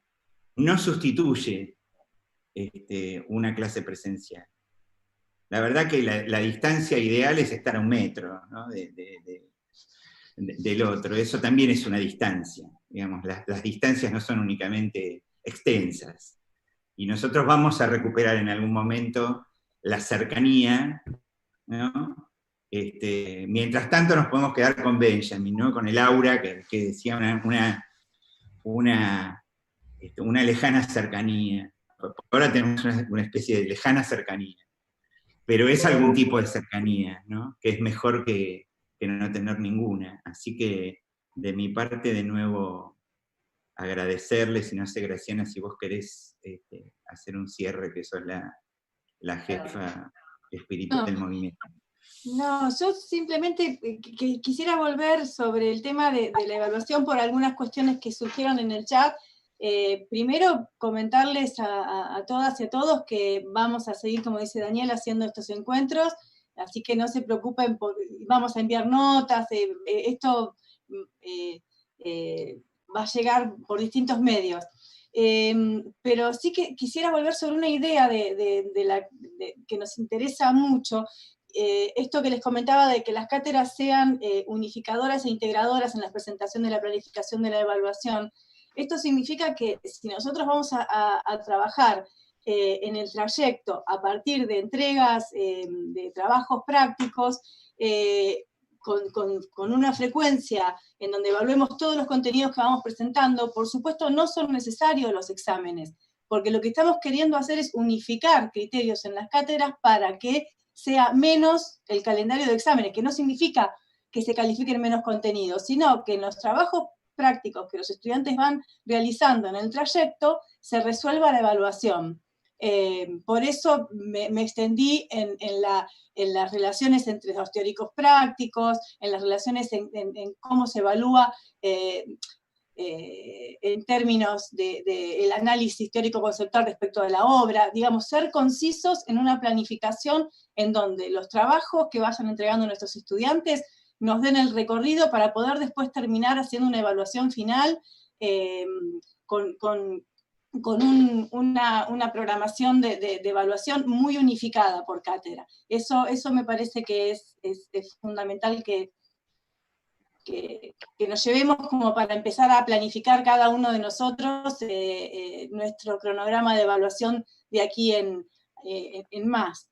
No sustituye una clase presencial. La verdad que la distancia ideal es estar a 1 metro, ¿no? del otro. Eso también es una distancia. Digamos, las distancias no son únicamente extensas, Y nosotros vamos a recuperar en algún momento la cercanía, ¿no? Mientras tanto nos podemos quedar con Benjamin, ¿no? Con el aura que decía una lejana cercanía. Ahora tenemos una especie de lejana cercanía, pero es algún tipo de cercanía, ¿no? Que es mejor que no tener ninguna. Así que de mi parte, de nuevo, agradecerles, y no sé, Graciana, si vos querés hacer un cierre, que sos la jefa espiritual del movimiento. No, yo simplemente quisiera volver sobre el tema de la evaluación por algunas cuestiones que surgieron en el chat. Primero, comentarles a todas y a todos que vamos a seguir, como dice Daniel, haciendo estos encuentros, así que no se preocupen, vamos a enviar notas, esto va a llegar por distintos medios. Pero sí que quisiera volver sobre una idea que nos interesa mucho, esto que les comentaba de que las cátedras sean unificadoras e integradoras en la presentación de la planificación de la evaluación. Esto significa que si nosotros vamos a trabajar en el trayecto a partir de entregas de trabajos prácticos, con una frecuencia en donde evaluemos todos los contenidos que vamos presentando, por supuesto no son necesarios los exámenes, porque lo que estamos queriendo hacer es unificar criterios en las cátedras para que sea menos el calendario de exámenes, que no significa que se califiquen menos contenidos, sino que en los trabajos prácticos que los estudiantes van realizando en el trayecto, se resuelva la evaluación. Por eso me extendí en las relaciones entre los teóricos prácticos, en las relaciones en cómo se evalúa en términos del análisis teórico-conceptual respecto de la obra, digamos, ser concisos en una planificación en donde los trabajos que vayan entregando nuestros estudiantes nos den el recorrido para poder después terminar haciendo una evaluación final con una programación de evaluación muy unificada por cátedra. Eso me parece que es fundamental que nos llevemos como para empezar a planificar cada uno de nosotros nuestro cronograma de evaluación de aquí en más.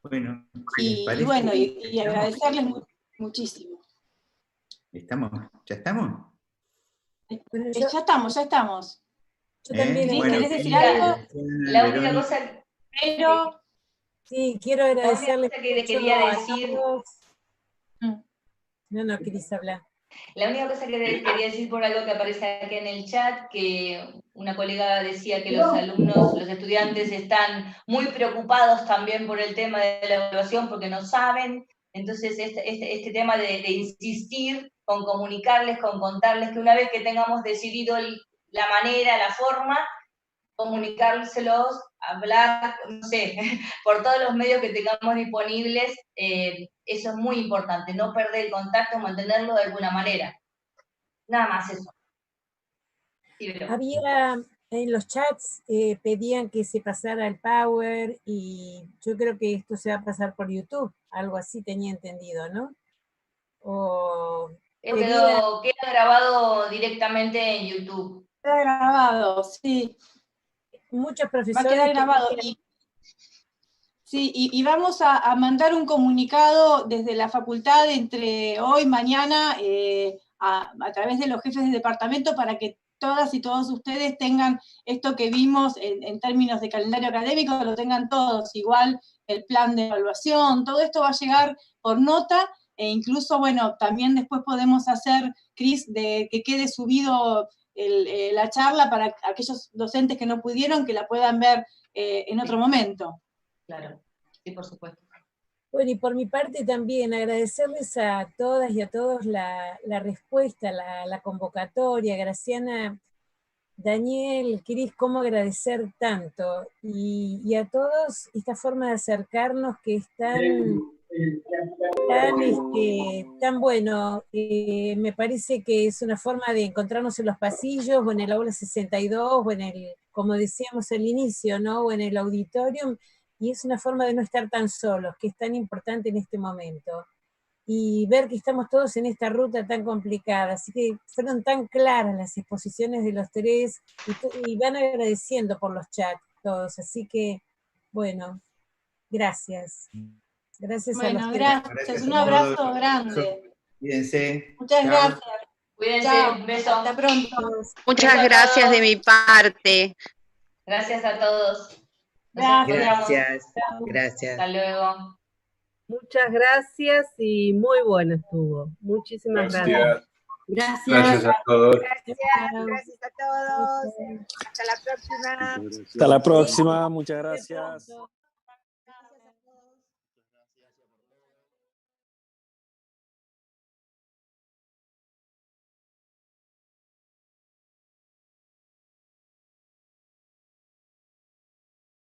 Bueno, y agradecerles muchísimo. ¿Ya estamos? Bueno, Ya estamos. Yo también. ¿Querés decir algo? La única cosa... Pero... Sí, quiero agradecerles la única cosa que le quería decir... No, Cris, habla. La única cosa que quería decir por algo que aparece aquí en el chat, que una colega decía que los alumnos, los estudiantes están muy preocupados también por el tema de la evaluación porque no saben. Entonces este tema de insistir con comunicarles, con contarles que una vez que tengamos decidido la manera, la forma, comunicárselos, hablar, no sé, por todos los medios que tengamos disponibles, eso es muy importante, no perder el contacto, mantenerlo de alguna manera. Nada más eso. Sí, había en los chats, pedían que se pasara el Power, y yo creo que esto se va a pasar por YouTube, algo así tenía entendido, ¿no? Queda grabado directamente en YouTube. Queda grabado, sí. Muchos profesores... Va a quedar grabado. Y vamos a mandar un comunicado desde la facultad entre hoy y mañana a través de los jefes de departamento para que todas y todos ustedes tengan esto que vimos en términos de calendario académico, lo tengan todos, igual el plan de evaluación, todo esto va a llegar por nota, e incluso, bueno, también después podemos hacer, Cris, de que quede subido la charla para aquellos docentes que no pudieron, que la puedan ver en otro momento. Claro, sí, por supuesto. Bueno, y por mi parte también agradecerles a todas y a todos la respuesta, la convocatoria. Graciana, Daniel, Cris, cómo agradecer tanto. Y a todos esta forma de acercarnos que es tan bueno. Me parece que es una forma de encontrarnos en los pasillos, o en el aula 62, o en el, como decíamos al inicio, ¿no? O en el auditorium, y es una forma de no estar tan solos, que es tan importante en este momento. y ver que estamos todos en esta ruta tan complicada. Así que fueron tan claras las exposiciones de los tres y van agradeciendo por los chats todos. Así que, bueno, gracias. Gracias a los tres. Gracias. Un abrazo grande. Cuídense. Muchas gracias. Cuídense, Chao. un beso. Hasta pronto. Muchas Beso a gracias todos. de mi parte. Gracias a todos. Nos Gracias. encontramos. Gracias. Hasta luego. Muchas gracias y muy bueno estuvo. Muchísimas gracias. Gracias. Gracias a todos. Gracias a todos. Hasta la próxima. Hasta la próxima, muchas gracias.